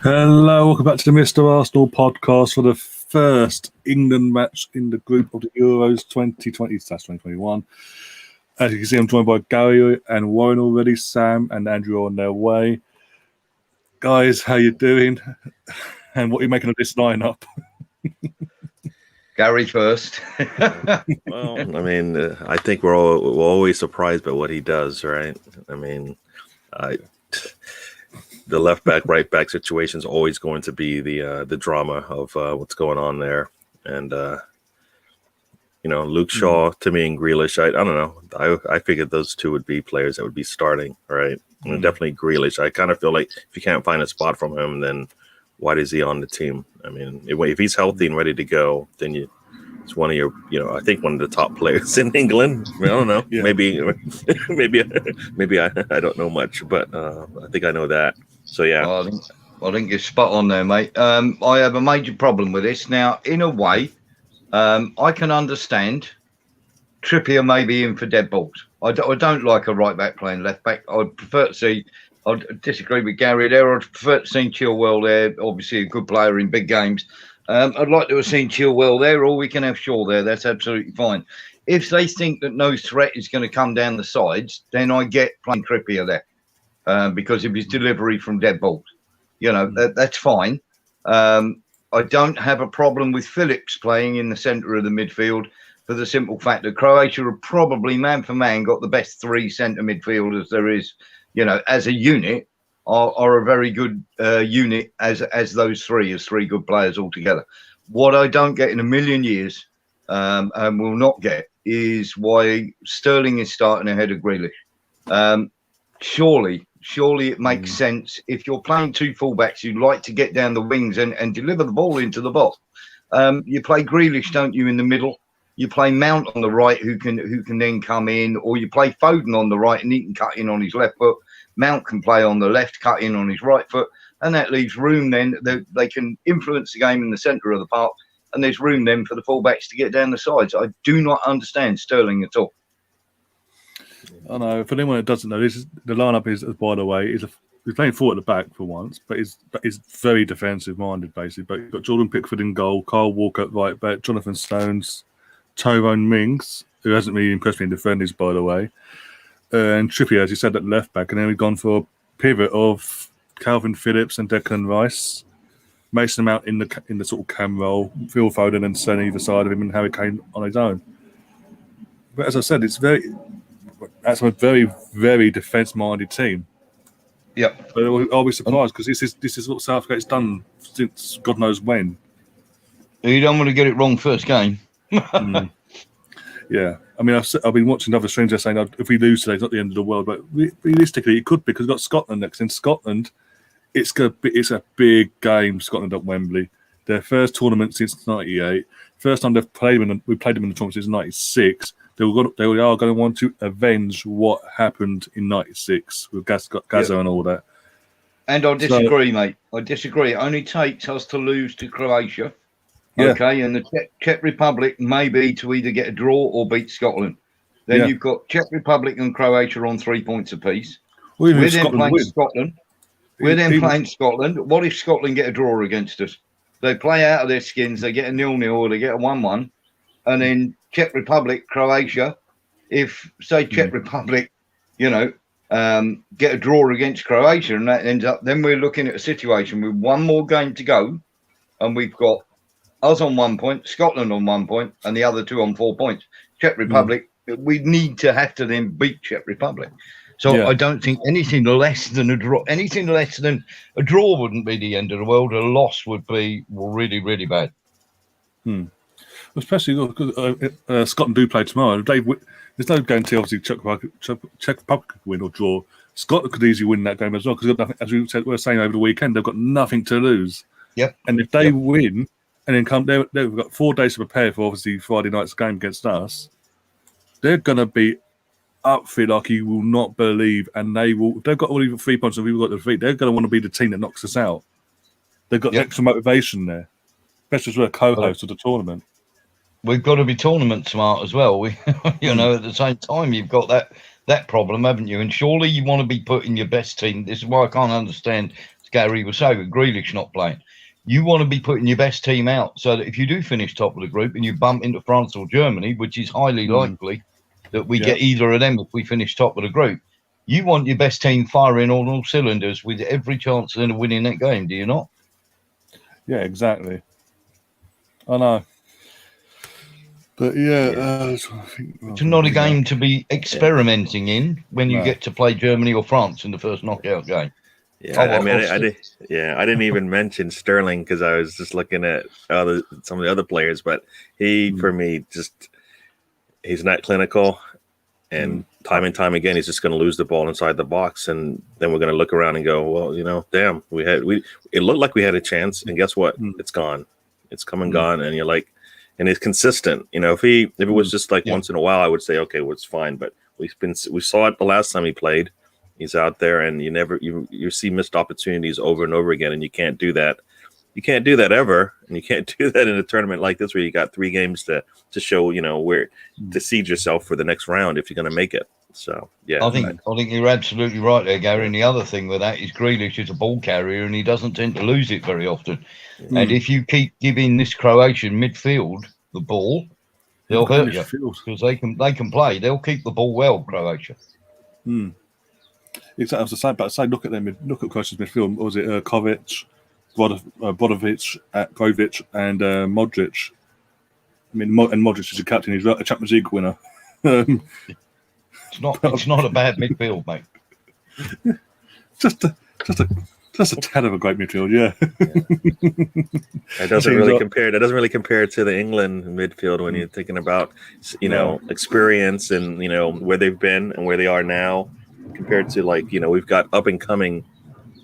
Hello, welcome back to the Mr. Arsenal podcast for the first England match in the group of the Euros 2020/2021. As you can see, I'm joined by Gary and Warren already. Sam and Andrew are on their way. Guys, how you doing? And what are you making of this lineup? Gary first. Well, I mean, I think we're always surprised by what he does, right? I mean, the left back, right back situation is always going to be the drama of what's going on there, and Luke Shaw to me and Grealish. I don't know. I figured those two would be players that would be starting, right? And definitely Grealish. I kind of feel like if you can't find a spot from him, then why is he on the team? I mean, if he's healthy and ready to go, then it's one of your, I think one of the top players in England. I don't know. Yeah. Maybe I don't know much, but I think I know that. So yeah, I think you're spot on there, mate. I have a major problem with this now. In a way, I can understand Trippier may be in for dead balls. I don't like a right back playing left back. I'd prefer to see. I'd disagree with Gary there. I'd prefer to see Chilwell there. Obviously, a good player in big games. I'd like to have seen Chilwell there, or we can have Shaw there. That's absolutely fine. If they think that no threat is going to come down the sides, then I get playing Trippier there. Because of his delivery from dead balls. That's fine. I don't have a problem with Phillips playing in the centre of the midfield for the simple fact that Croatia have probably, man for man, got the best three centre midfielders there is, as a unit, are a very good unit as those three, as three good players altogether. What I don't get in a million years, and will not get, is why Sterling is starting ahead of Grealish. Surely it makes sense. If you're playing two fullbacks, you like to get down the wings and deliver the ball into the box. You play Grealish, don't you, in the middle? You play Mount on the right, who can then come in, or you play Foden on the right and he can cut in on his left foot. Mount can play on the left, cut in on his right foot, and that leaves room then. They can influence the game in the centre of the park, and there's room then for the fullbacks to get down the sides. I do not understand Sterling at all. I know. For anyone that doesn't know, the lineup is, by the way, he's playing four at the back for once, but it's very defensive minded basically. But you've got Jordan Pickford in goal, Kyle Walker at right back, Jonathan Stones, Tyrone Mings, who hasn't really impressed me in defenders, by the way, and Trippier, as you said, at left back, and then we've gone for a pivot of Calvin Phillips and Declan Rice, Mason Mount in the sort of cam role, Phil Foden and Son either side of him, and Harry Kane on his own. But as I said, that's a very, very defence-minded team. Yeah, but I'll be surprised because this is what Southgate's done since God knows when. You don't want to get it wrong first game. Yeah, I mean, I've been watching other streams. They're saying if we lose today, it's not the end of the world. But realistically, it could be because we've got Scotland next. In Scotland, it's a big game. Scotland at Wembley, their first tournament since '98. First time we played them in the tournament since '96. They are going to want to avenge what happened in '96 with Gaza and all that. And I disagree, mate. I disagree. It only takes us to lose to Croatia. Yeah. Okay, and the Czech Republic may be to either get a draw or beat Scotland. Then you've got Czech Republic and Croatia on 3 points apiece. We're then playing Scotland. Playing Scotland. What if Scotland get a draw against us? They play out of their skins. They get a 0-0 or they get a 1-1. And then Czech Republic, Croatia, if, say, Czech Republic, get a draw against Croatia and that ends up, then we're looking at a situation with one more game to go and we've got us on 1 point, Scotland on 1 point, and the other two on 4 points. Czech Republic, we need to have to then beat Czech Republic. So I don't think anything less than a draw wouldn't be the end of the world. A loss would be really, really bad. Especially because Scotland do play tomorrow. There's no guarantee, obviously, Czech Republic could win or draw. Scotland could easily win that game as well because, as we were saying over the weekend, they've got nothing to lose. Yep. And if they win and then come, they've got 4 days to prepare for obviously Friday night's game against us. They're going to be up for it like you will not believe, and they've got all even 3 points and we've got the defeat. They're going to want to be the team that knocks us out. They've got extra motivation there, especially as we're a co-host of the tournament. We've got to be tournament smart as well. At the same time, you've got that problem, haven't you? And surely you want to be putting your best team. This is why I can't understand Gary was saying, with Grealish not playing. You want to be putting your best team out so that if you do finish top of the group and you bump into France or Germany, which is highly likely that we get either of them if we finish top of the group, you want your best team firing on all cylinders with every chance of winning that game, do you not? Yeah, exactly. I know. But It's not a game to be experimenting in when you get to play Germany or France in the first knockout game. Yeah, I mean, I didn't even mention Sterling because I was just looking at some of the other players, but he, for me, he's not clinical, and time and time again, he's just going to lose the ball inside the box, and then we're going to look around and go, well, damn, it looked like we had a chance, and guess what? It's gone. It's come and gone, and you're like, and it's consistent. If it was just like once in a while, I would say, okay, well, it's fine, but we saw it the last time he played. He's out there, and you see missed opportunities over and over again, and you can't do that. You can't do that ever, and you can't do that in a tournament like this where you got 3 games to show, where to seed yourself for the next round if you're going to make it. So yeah, I think you're absolutely right there, Gary. And the other thing with that is Grealish is a ball carrier, and he doesn't tend to lose it very often. And if you keep giving this Croatian midfield the ball, they'll hurt you because they can play. They'll keep the ball well, Croatia. Exactly. I was about to say, look at Croatia's midfield. What was it Kovic, Brodovic, Kovic, and Modric? I mean, and Modric is a captain. He's a Champions League winner. It's not a bad midfield, mate. Just a tad of a great midfield, yeah. It doesn't really compare. That doesn't really compare to the England midfield when you're thinking about, experience and where they've been and where they are now, compared to we've got up and coming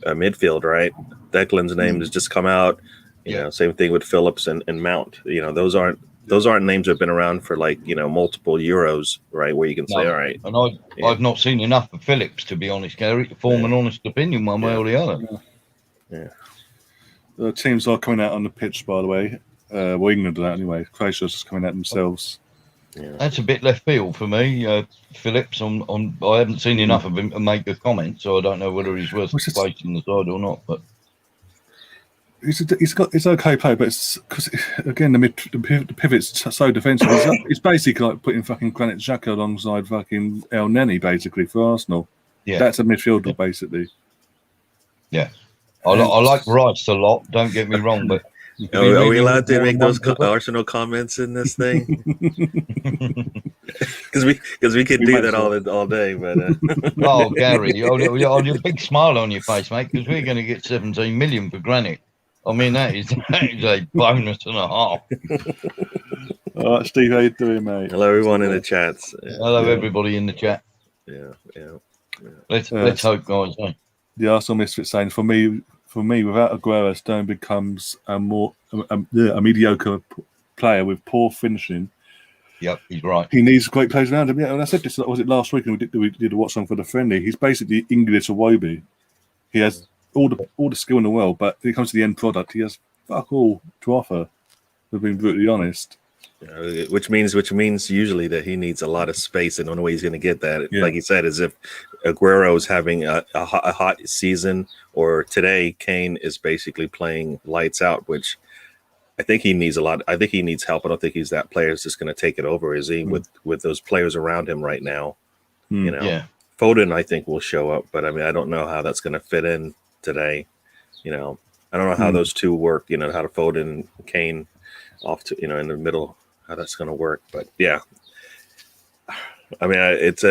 midfield, right? Declan's name has just come out. Same thing with Phillips and Mount. Those aren't names that have been around for multiple Euros, right? Where you can say, all right. And I've not seen enough of Phillips, to be honest, Gary, to form an honest opinion one way or the other. Yeah. The teams are coming out on the pitch, by the way. Well, England do that anyway. Croatia's just coming out themselves. Yeah. That's a bit left field for me. Phillips, I haven't seen enough of him to make a comment, so I don't know whether he's worth placing the side or not. But It's okay play, but it's because again the pivot's so defensive. It's basically like putting fucking Granit Xhaka alongside fucking El Neni basically for Arsenal. Yeah, that's a midfielder basically. Yeah, I like Rice a lot. Don't get me wrong, but are we allowed to make those Arsenal comments in this thing? Because we could do that all day, but oh, Gary, your big smile on your face, mate, because we're going to get 17 million for Granit. I mean, that is a bonus and a half. All right, Steve, how you doing, mate? Hello, everyone in the chats. Hello, everybody in the chat. Yeah. Let's hope, guys. The Arsenal misfit saying, for me, without Aguero, Stone becomes a mediocre player with poor finishing. Yep, he's right. He needs great players around him. Yeah, and I said this. Was it last week? And we did a watch on for the friendly. He's basically English Iwobi. He has all the skill in the world, but when it comes to the end product, he has fuck all to offer. To be brutally honest. Which means usually that he needs a lot of space, and the only way he's going to get that, like you said, is if Aguero is having a hot season, or today Kane is basically playing lights out, which I think he needs a lot. I think he needs help. I don't think he's that player who's just going to take it over, is he? With those players around him right now, Foden I think will show up, but I mean I don't know how that's going to fit in today. I don't know how those two work. How to Foden and Kane off to in the middle. How that's going to work, but yeah, I mean, it's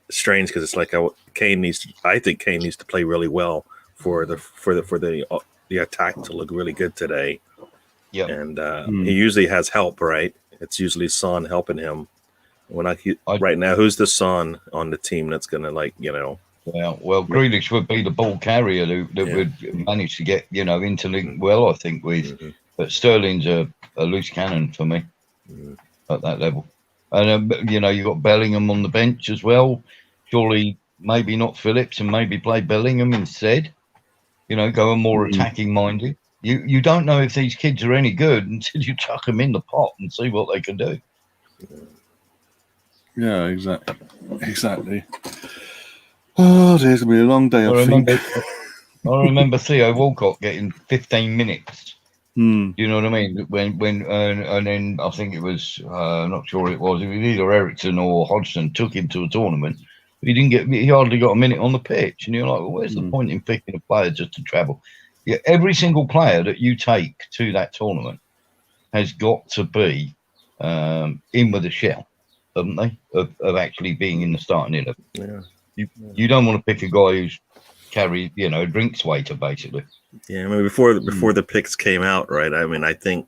strange because it's like I think Kane needs to play really well for the attack to look really good today. Yeah, and he usually has help, right? It's usually Son helping him. Right now, who's the Son on the team that's going to Yeah, well, Grealish would be the ball carrier that would manage to get interlink well, I think, with. But Sterling's a loose cannon for me at that level. And, you've got Bellingham on the bench as well. Surely maybe not Phillips and maybe play Bellingham instead. Go more attacking minded. You don't know if these kids are any good until you chuck them in the pot and see what they can do. Yeah, exactly. Oh, there's gonna be a long day. I remember Theo Walcott getting 15 minutes. Hmm. You know what I mean? When and then I think it was not sure it was either Ericsson or Hodgson took him to a tournament. He hardly got a minute on the pitch, and you're like, well, where's the point in picking a player just to travel? Yeah, every single player that you take to that tournament has got to be in with a shell, haven't they? Of actually being in the starting 11. Yeah. You don't want to pick a guy who's carried, a drinks waiter, basically. Yeah, I mean, before the picks came out, right? I mean, I think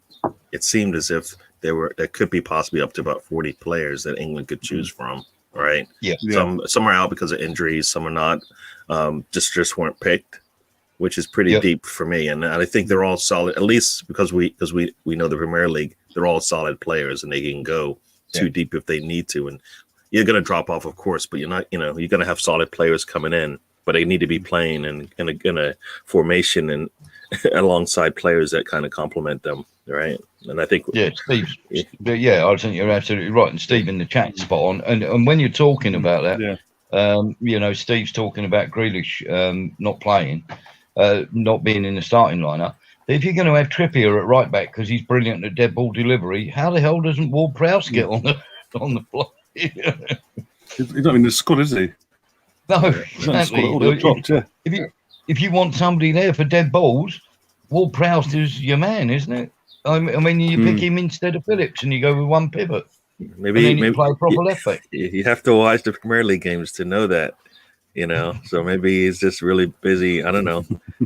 it seemed as if there could be possibly up to about 40 players that England could choose from, right? Yeah. Some are out because of injuries, some are not. Just weren't picked, which is pretty deep for me. And I think they're all solid, at least because we know the Premier League. They're all solid players, and they can go too deep if they need to. And you're going to drop off, of course, but you're not. You're going to have solid players coming in. But they need to be playing in a formation and alongside players that kind of complement them, right? And I think, Steve. I think you're absolutely right. And Steve in the chat spot on. And when you're talking about that, Steve's talking about Grealish not playing, not being in the starting lineup. But if you're going to have Trippier at right back because he's brilliant at dead ball delivery, how the hell doesn't Ward-Prowse get on the block? He's not in the squad, is he? No, exactly. If you want somebody there for dead balls, Ward-Prowse is your man, isn't it? I mean, you pick him instead of Phillips, and you go with one pivot. Maybe you play proper left back. You have to watch the Premier League games to know that, So maybe he's just really busy. I don't know,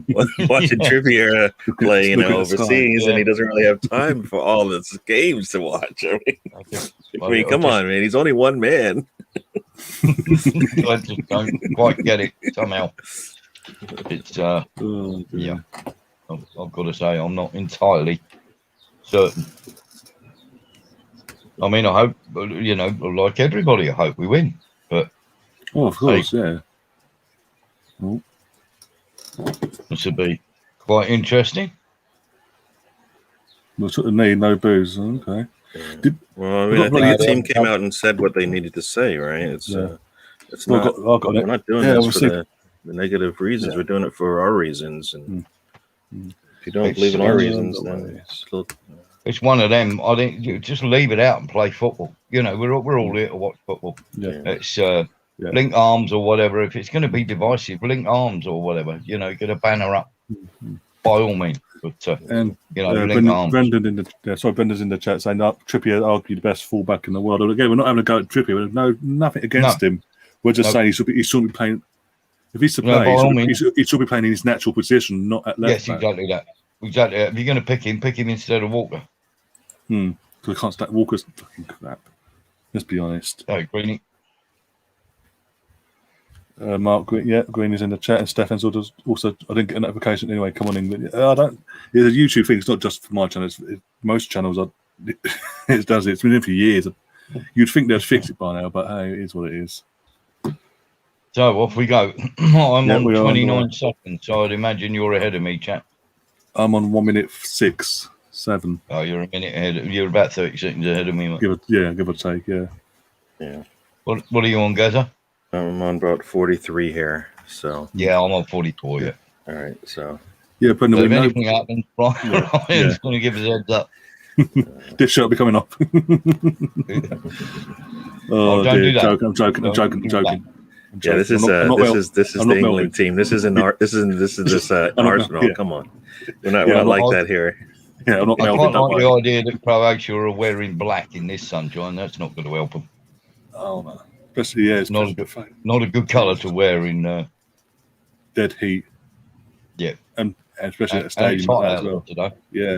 watching Trippier play, overseas, and he doesn't really have time for all this games to watch. I mean, come on, man. He's only one man. I just don't quite get it somehow. It's I've got to say I'm not entirely certain. I mean, I hope, like everybody, I hope we win. But of course, yeah. This would be quite interesting. We'll sort of need no booze. Okay. I think the team came out and said what they needed to say, right? It's not. We're not doing this for the negative reasons. We're doing it for our reasons, and if you don't believe in our reasons, then it's one of them. I think you just leave it out and play football. We're all here to watch football. It's link arms or whatever. If it's going to be divisive, link arms or whatever. Get a banner up by all means. But Brendan's in the chat saying that Trippier argued the best fullback in the world. Again, we're not having a go at Trippier. Nothing against him. We're just saying he should be playing. If he's to play, he should be playing in his natural position, not at left. Yes, exactly that. Exactly. If you're going to pick him instead of Walker. Because we can't stack Walker's fucking crap. Let's be honest. Oh, Greeny. Mark, Green is in the chat, and Stefan's also. I didn't get a notification anyway. Come on in, but I don't. It's a YouTube thing. It's not just for my channel. Most channels it does it. It's been in for years. You'd think they'd fix it by now, but hey, it is what it is. So off we go. I'm on 29 seconds, so I'd imagine you're ahead of me, chap. I'm on 1 minute 6-7. Oh, you're a minute ahead. You're about 30 seconds ahead of me, mate. Give or take, yeah. What are you on, Gaza? I'm on about 43 here, so. Yeah, I'm on 44, yeah. All right, so. Yeah, but if anything happens, Brian's going to give us a heads up. This shirt will be coming off. Don't do that. I'm joking. Yeah, this is the England team. This isn't Arsenal. Yeah. Come on, we're not like that here. Yeah, I'm not I quite like the idea that Croatia are wearing black in this sunshine. That's not going to help them. Oh man, especially it's not a good colour to wear in dead heat. Yeah, and especially at a stadium as well. Today. Yeah.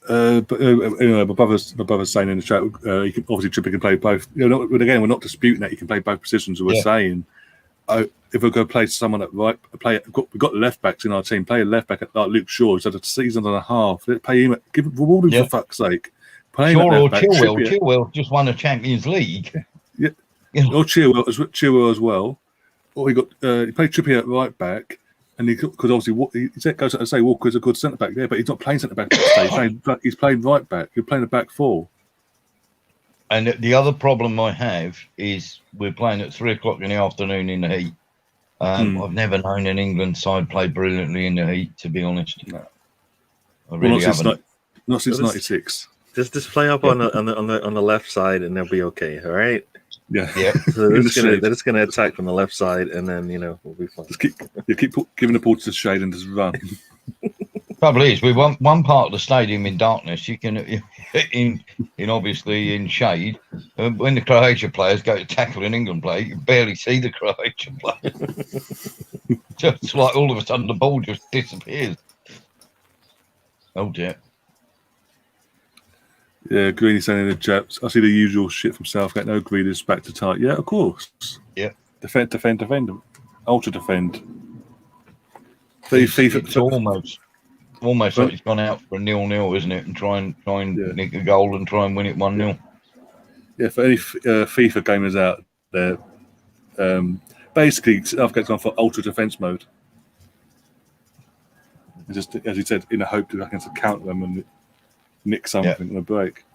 But anyway, my brother's saying in the chat, you can obviously Trippier can play both. But again, we're not disputing that he can play both positions. We're saying, if we're going to play someone at right, we've got left backs in our team. Play a left back like Luke Shaw, who's had a season and a half. Pay him, reward him for fuck's sake. Shaw or Chilwell just won a Champions League. Yeah, or Chilwell as well. Or he played Trippier at right back. And because obviously he goes to say Walker's a good centre back there, but he's not playing centre back. He's playing right back. You're playing a back four. And the other problem I have is we're playing at 3 o'clock in the afternoon in the heat. I've never known an England side play brilliantly in the heat, to be honest. No. I really haven't. Not since '96. Just play up on the left side, and they'll be okay. All right. Yeah. So they're just gonna attack from the left side, and then we'll be fine. Just keep giving the ball to the shade and just run. Trouble is, with one part of the stadium in darkness, you can in obviously in shade. When the Croatia players go to tackle an England player, you can barely see the Croatia player. Just like all of a sudden the ball just disappears. Oh dear. Yeah, Greeny's saying in the chat, I see the usual shit from Southgate. No Grealish back to tight. Yeah, of course. Yeah. Defend. Ultra defend. It's almost like he's gone out for a 0-0, isn't it? And try and nick a goal and try and win it 1-0. Yeah, for any FIFA gamers out there, basically Southgate's gone for ultra defense mode. Just as he said, in a hope that I can counter them and nick something on a break.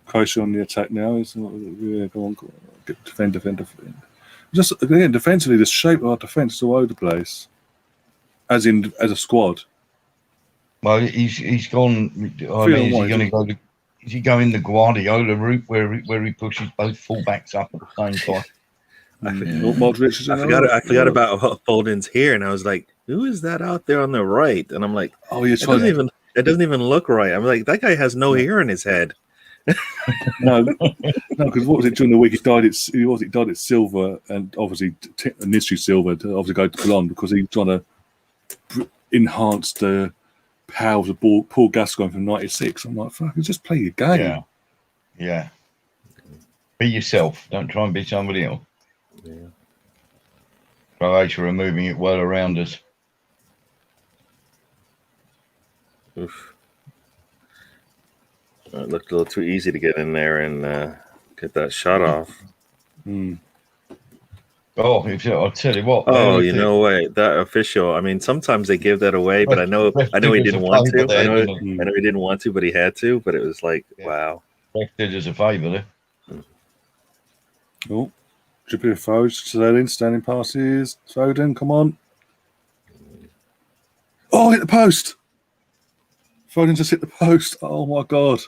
Croatia on the attack now. Go on. Defend. Just again, defensively, the shape of our defense is all over the place. As a squad. Well, he's gone. I mean, is he going the Guardiola route where he pushes both fullbacks up at the same time? I forgot about Foden's here, and I was like, "Who is that out there on the right?" And I'm like, "Oh, it doesn't even look right." I'm like, "That guy has no hair in his head." no, because what was it during the week? He died at Silver, and obviously Nistri Silver to obviously go to Boulogne because he's trying to enhance the power of the ball. Paul Gascoigne from '96. I'm like, fuck, just play your game. Yeah. Be yourself. Don't try and be somebody else. Yeah. Croatia are moving it well around us. Oof. It looked a little too easy to get in there and get that shot off. Oh, I'll tell you what. Oh, you know what? That official. I mean, sometimes they give that away, but I know he didn't want to. I know he didn't want to, but he had to. But it was like, wow. Did us a favour there. Oh, Trippier Foden, standing passes. Foden, come on. Oh, hit the post. Foden just hit the post. Oh my god.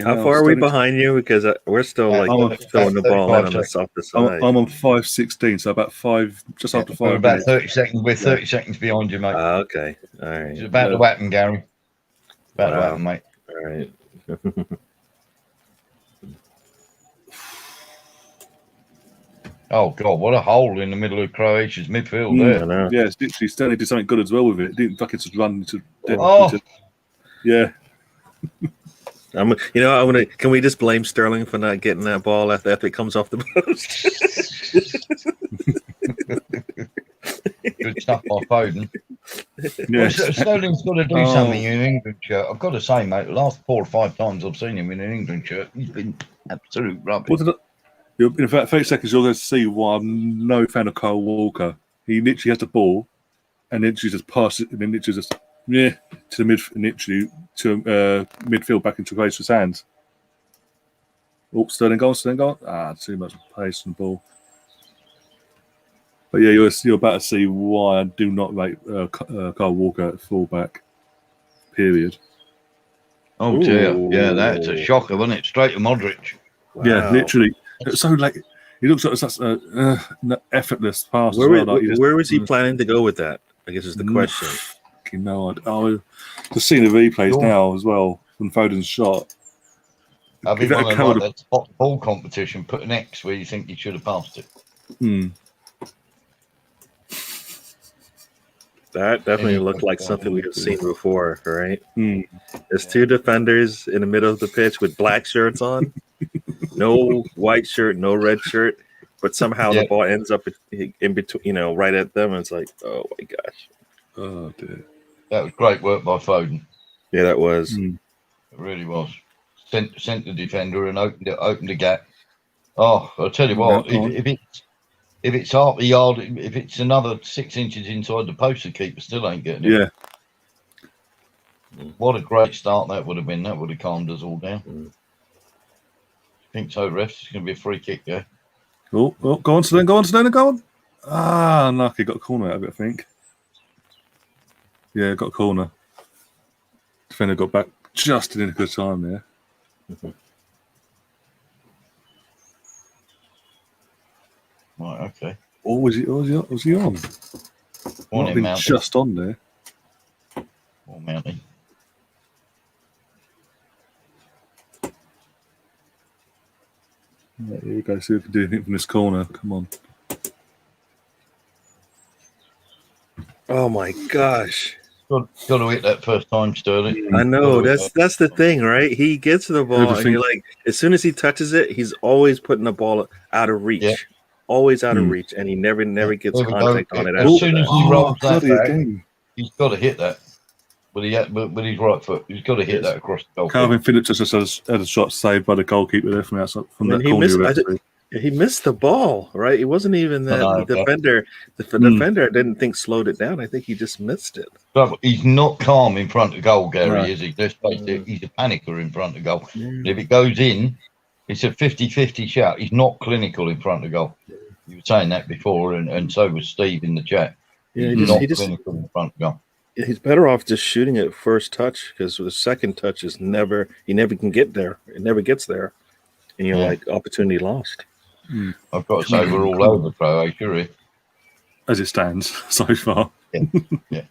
How far are we behind you? Because we're still throwing the ball in on the softer side. I'm on 5:16, so about just after 5 about minutes. 30 seconds. We're 30 seconds behind you, mate. Okay, all right. It's about to happen, Gary. About to happen, mate. All right. Oh god, what a hole in the middle of Croatia's midfield there. I know. Yeah, it's literally Stanley did something good as well with it. Didn't fucking just run into. Yeah. Can we just blame Sterling for not getting that ball after it comes off the post? Good stuff by Foden. Yes. Sterling's got to do something in an England shirt. I've got to say, mate, the last 4 or 5 times I've seen him in an England shirt, he's been absolute rubbish. In about 30 seconds, you're going to see why I'm no fan of Kyle Walker. He literally has the ball, and literally just passes it, and then literally just to the midfield back into Croatia's hands. Oh, Sterling gone. Too much pace on the ball. But yeah, you're about to see why I do not rate Kyle Walker at fullback. Period. Oh dear, yeah, that's a shocker, wasn't it? Straight to Modric. Wow. Yeah, literally. It's so like he looks like such an effortless pass. Where was he planning to go with that? I guess is the question. Just seeing the replays now as well from Foden's shot. I've been wondering that spot ball competition. Put an X where you think you should have passed it. That definitely looked like something we've seen before, right? There's 2 defenders in the middle of the pitch with black shirts on. No white shirt, no red shirt, but somehow the ball ends up in between, right at them, and it's like, oh my gosh. Oh dear. That was great work by Foden. Yeah, that was. It really was. Sent the defender and opened a gap. Oh, I'll tell you what, if it's half a yard, if it's another 6 inches inside the post, the keeper still ain't getting it. What a great start that would have been. That would have calmed us all down. I think so, refs. It's going to be a free kick, yeah. Oh, go on, Sterling, go on. Ah, unlucky. Got a corner out of it, I think. Yeah, got a corner. Defender got back just in a good time there. Right, okay. Or was he on? Might have been just on there. Or Mounty. Right, here we go. See if we can do anything from this corner. Come on. Oh my gosh. Got to hit that first time, Sterling. I know, that's the thing, right? He gets to the ball and you're like, as soon as he touches it, he's always putting the ball out of reach. Yeah. Always out of reach, and he never gets contact on it. As soon as he rolls that back, again. he's got to hit that with his right foot. He's got to hit that across the goal. Calvin Phillips just had a shot saved by the goalkeeper there from outside from that corner. He missed the ball, right? It wasn't even that the defender. The defender I didn't think slowed it down. I think he just missed it. But he's not calm in front of goal, Gary, is he? Let's face it, he's a panicker in front of goal. And if it goes in, it's a 50-50 shot. He's not clinical in front of goal. You were saying that before, and so was Steve in the chat. Yeah, he's not clinical in front of goal. He's better off just shooting it first touch, because the second touch is never can get there. It never gets there, and you're like, opportunity lost. I've got to say, we're all over Croatia, as it stands so far. Yeah.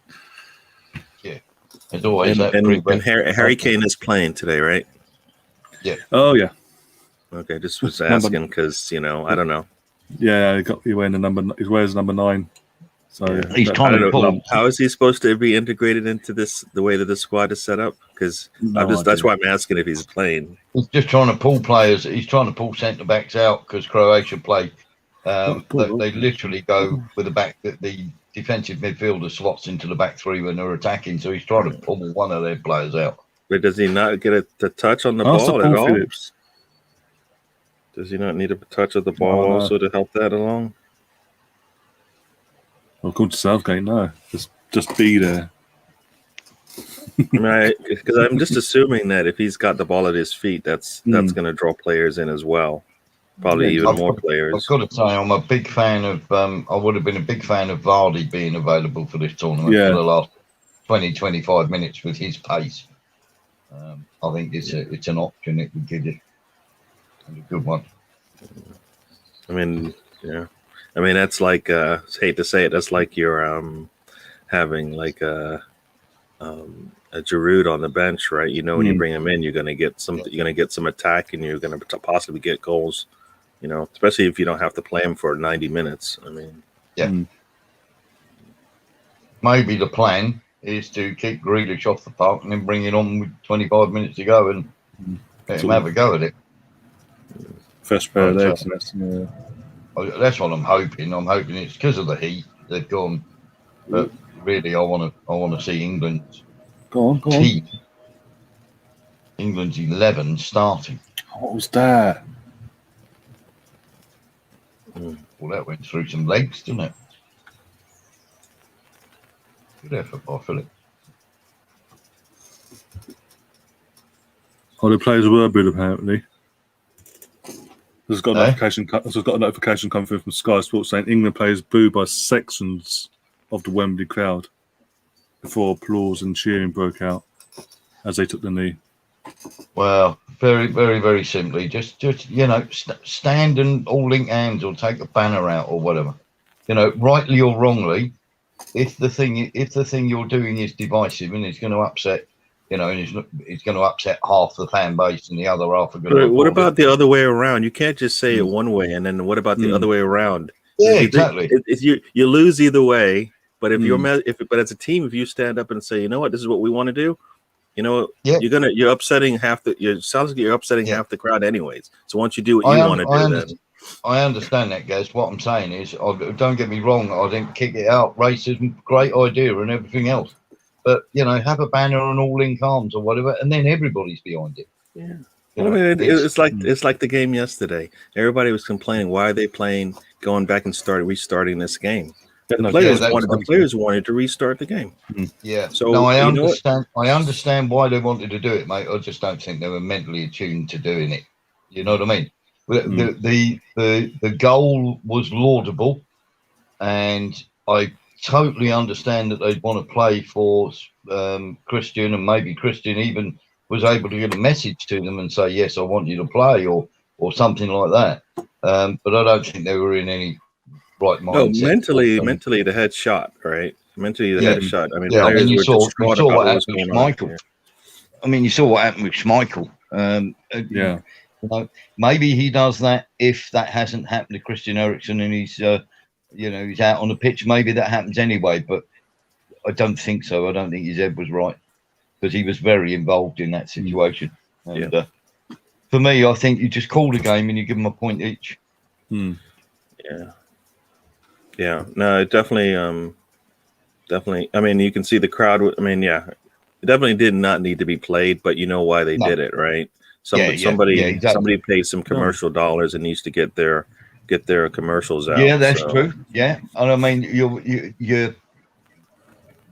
As always, and Harry Kane is playing today, right? Yeah. Oh yeah. Okay, just was asking because I don't know. Yeah, he wears number 9. So he's trying to pull. How is he supposed to be integrated into the way that the squad is set up? Because that's why I'm asking if he's playing. He's just trying to pull players. He's trying to pull centre backs out because Croatia play. They literally go with the defensive midfielder slots into the back three when they're attacking. So he's trying to pull one of their players out. But does he not get a touch on the ball at all? Phillips. Does he not need a touch of the ball also to help that along? Well, according to Southgate, no. Just be there. Right, because I'm just assuming that if he's got the ball at his feet, that's going to draw players in as well. Probably even more players. I've got to say, I'm a big fan of. I would have been a big fan of Vardy being available for this tournament for the last 20-25 minutes with his pace. I think it's an option. It would give you a good one. I mean, yeah. I mean, that's like hate to say it, that's like you're having like a Giroud on the bench, right? When you bring him in, you're gonna get some attack, and you're gonna possibly get goals. Especially if you don't have to play him for 90 minutes. I mean, maybe the plan is to keep Grealish off the park and then bring it on with 25 minutes to go and let him have a go at it. First pair of legs. That's what I'm hoping. I'm hoping it's because of the heat they've gone. But really, I want to see England's team. England's 11 starting. What was that? Well, that went through some legs, didn't it? Good effort by Philip. Oh, the players were booed apparently. There's got a notification coming through from Sky Sports saying England players booed by sections of the Wembley crowd before applause and cheering broke out as they took the knee. Well, very, very, very simply, just stand and all link hands or take the banner out or whatever. Rightly or wrongly, if the thing you're doing is divisive and it's going to upset. And it's going to upset half the fan base and the other half are going to. What about the other way around? You can't just say it one way, and then what about the other way around? Yeah, exactly. You lose either way, but but as a team, if you stand up and say, you know what, this is what we want to do, you're upsetting half the. It sounds like you're upsetting half the crowd, anyways. So once you do what you want to do, then. I understand that, guys. What I'm saying is, don't get me wrong. I didn't kick it out. Racism, great idea, and everything else. But have a banner on all link arms or whatever, and then everybody's behind it. Yeah, it's like the game yesterday. Everybody was complaining, why are they playing, going back and restarting this game? No, the players wanted to restart the game. Yeah. So no, I you know what? understand. I understand why they wanted to do it, mate. I just don't think they were mentally attuned to doing it. You know what I mean? The goal was laudable, and I totally understand that they'd want to play for Christian, and maybe Christian even was able to get a message to them and say, "Yes, I want you to play," or something like that. But I don't think they were in any right mindset. No, mentally the head shot, right? Mentally the head shot. I mean, I mean, players were distraught about what was going on. Schmeichel. I mean, you saw what happened with Schmeichel. Yeah. You know, maybe he does that if that hasn't happened to Christian Eriksen and he's, he's out on the pitch. Maybe that happens anyway, but I don't think so. I don't think his head was right because he was very involved in that situation. And for me, I think you just call the game and you give them a point each. Yeah. No, it definitely. I mean, you can see the crowd. I mean, it definitely did not need to be played, but you know why they did it, right? Somebody paid some commercial dollars and needs to get their commercials out. Yeah, that's true. Yeah, and I mean, you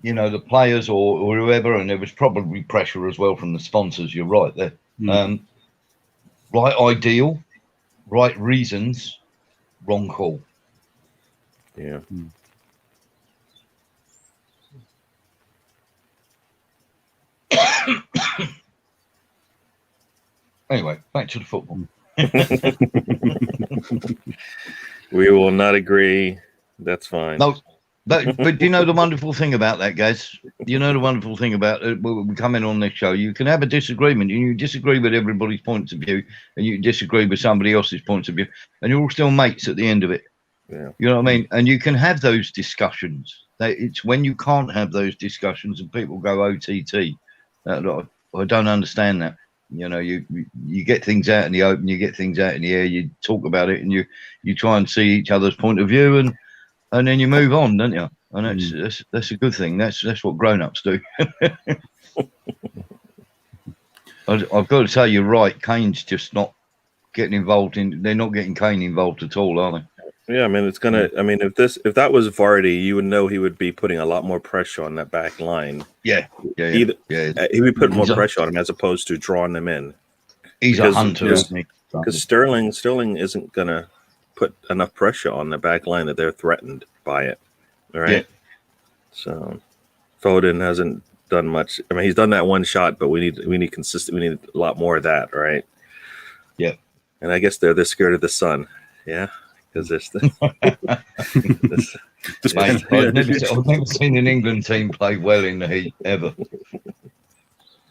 the players or whoever, and there was probably pressure as well from the sponsors. You're right there. Right ideal, right reasons, wrong call. Yeah. Anyway, back to the football. We will not agree. That's fine. No, but you know the wonderful thing about that, guys? You know the wonderful thing about it, we come in on this show, you can have a disagreement, and you disagree with everybody's points of view, and you disagree with somebody else's points of view, and you're all still mates at the end of it. Yeah. You know what I mean? And you can have those discussions. It's when you can't have those discussions and people go OTT. I don't understand that. You know, you get things out in the open, you get things out in the air, you talk about it, and you try and see each other's point of view, and then you move on, don't you? And that's a good thing. That's what grown-ups do. I've got to say, you're right. Kane's just not getting involved in. They're not getting Kane involved at all, are they? Yeah, I mean, it's gonna. I mean, if that was Vardy, you would know he would be putting a lot more pressure on that back line. Yeah. He would put more pressure on him as opposed to drawing them in. He's a hunter, isn't he? Because Sterling isn't gonna put enough pressure on the back line that they're threatened by it. All right. Yeah. So Foden hasn't done much. I mean, he's done that one shot, but we need consistent. We need a lot more of that, right? Yeah. And I guess they're scared of the sun. Yeah. Because I've never seen an England team play well in the heat ever.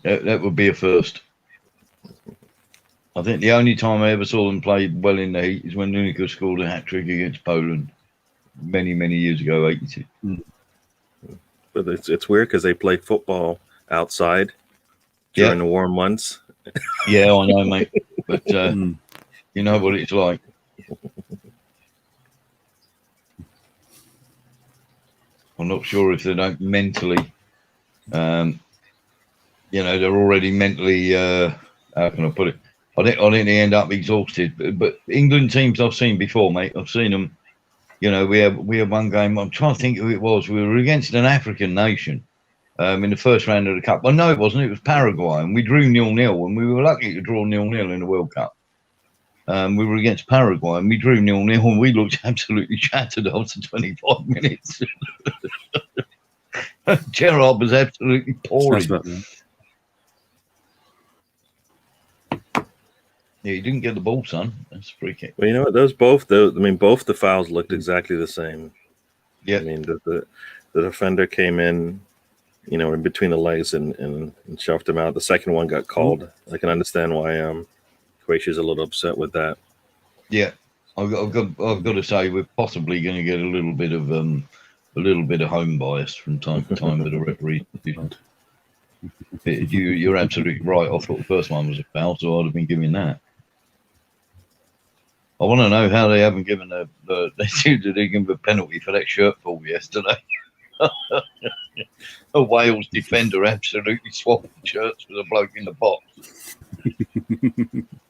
That would be a first. I think the only time I ever saw them play well in the heat is when Lineker scored a hat-trick against Poland many, many years ago, 82. But it's weird because they play football outside during the warm months. Yeah, I know, mate. But you know what it's like. I'm not sure if they don't mentally, they're already mentally, how can I put it? I think they end up exhausted. But England teams I've seen before, mate. I've seen them. You know, we had one game. I'm trying to think who it was. We were against an African nation in the first round of the Cup. Well, no, it wasn't. It was Paraguay, and we drew 0-0, and we were lucky to draw 0-0 in the World Cup. We were against Paraguay, and we drew 0-0, and we looked absolutely shattered after 25 minutes. Gerrard was absolutely pouring. Yeah, he didn't get the ball, son. That's a free kick. Well, you know what? Both the fouls looked exactly the same. Yeah. I mean, the defender came in, in between the legs and shoved him out. The second one got called. I can understand why Croatia's a little upset with that. Yeah, I've got to say we're possibly going to get a little bit of home bias from time to time with the referee. You're absolutely right. I thought the first one was a foul, so I'd have been giving that. I want to know how they haven't given they seem to give a penalty for that shirt pull yesterday. A Wales defender absolutely swapping shirts with a bloke in the box.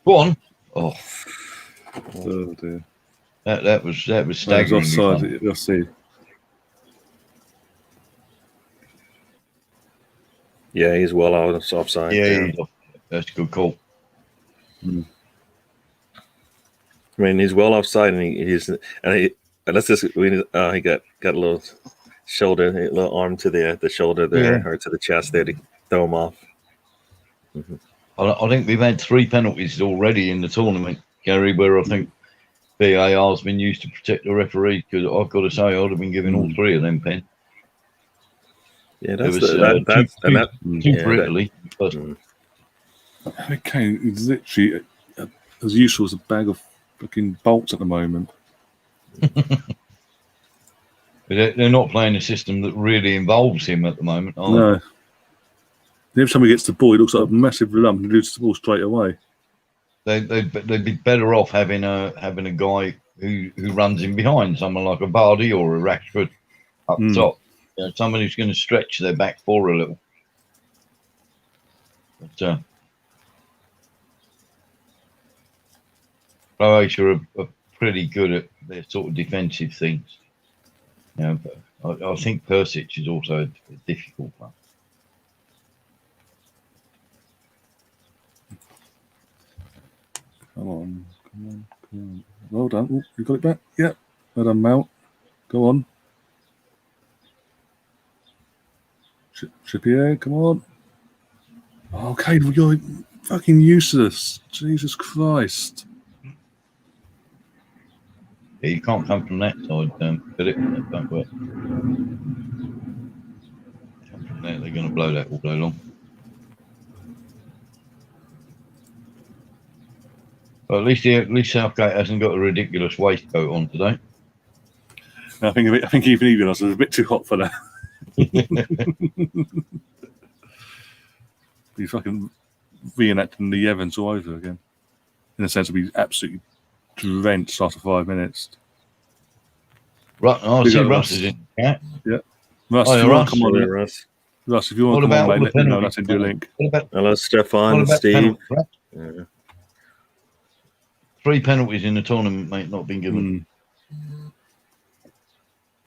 Go on. Oh dear. That was staggering. Offside. You'll see. Yeah, he's well out of offside. Yeah, that's a good call. Mm. I mean, he's well offside, and and that's just he got a little shoulder, a little arm to the shoulder there, or to the chest there to throw him off. Mm-hmm. I think we've had 3 penalties already in the tournament, Gary, where I think VAR's been used to protect the referee, because I've got to say I'd have been giving all 3 of them pen. Yeah, There that's was two for Italy. Harry Kane is literally as useful as a bag of fucking bolts at the moment. They're not playing a system that really involves him at the moment, are No. Every time he gets the ball, he looks like a massive lump and loses the ball straight away. They'd be better off having a guy who runs in behind, someone like a Vardy or a Rashford up top. You know, someone who's going to stretch their back four a little. But Croatia are pretty good at their sort of defensive things. You know, but I think Persic is also a difficult one. Come on. Well done. Ooh, you got it back? Yep. Well done, Mount. Go on. Trippier, come on. Oh, Kane, you're fucking useless. Jesus Christ. Yeah, you can't come from that side, but it don't work. Come from there, they're going to blow that all day long. Well, at least Southgate hasn't got a ridiculous waistcoat on today. I think even us was a bit too hot for that. He's fucking reenacting the Evans all over again. In a sense of he's absolutely drenched after 5 minutes. Right, I see Russ is in. Yeah. Russ, Oh, if you want Russ. to come on, Russ. Russ, if you want to come on, mate, let me know. That's in your link. Hello, Stefan, Steve. Yeah. 3 penalties in the tournament, mate, not been given.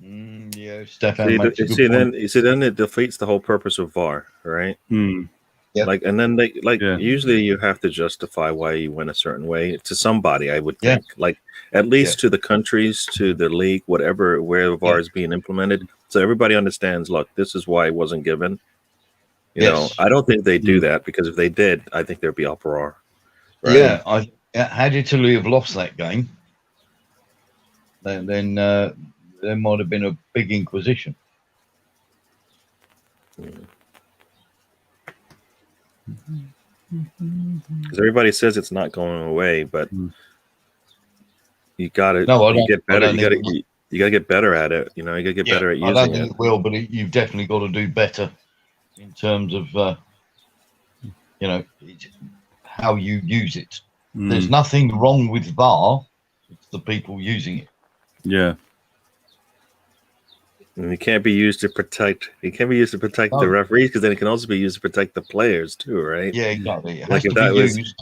Yeah, Stefan. You see, then it defeats the whole purpose of VAR, right? Yep. Like, and then usually you have to justify why you went a certain way to somebody. I would think, like at least to the countries, to the league, whatever, where VAR is being implemented, so everybody understands. Look, this is why it wasn't given. You know, I don't think they do that, because if they did, I think there'd be uproar. Right? Yeah, had Italy have lost that game, then there might have been a big inquisition. Because everybody says it's not going away, but you got to get better. You got to get better at it. You know, you got to get better at using it. I don't think it will, but you've definitely got to do better in terms of how you use it. There's nothing wrong with VAR; it's the people using it. Yeah. And it can't be used to protect. It can't be used to protect the referees, because then it can also be used to protect the players too, right? Yeah, exactly. It like has to be used.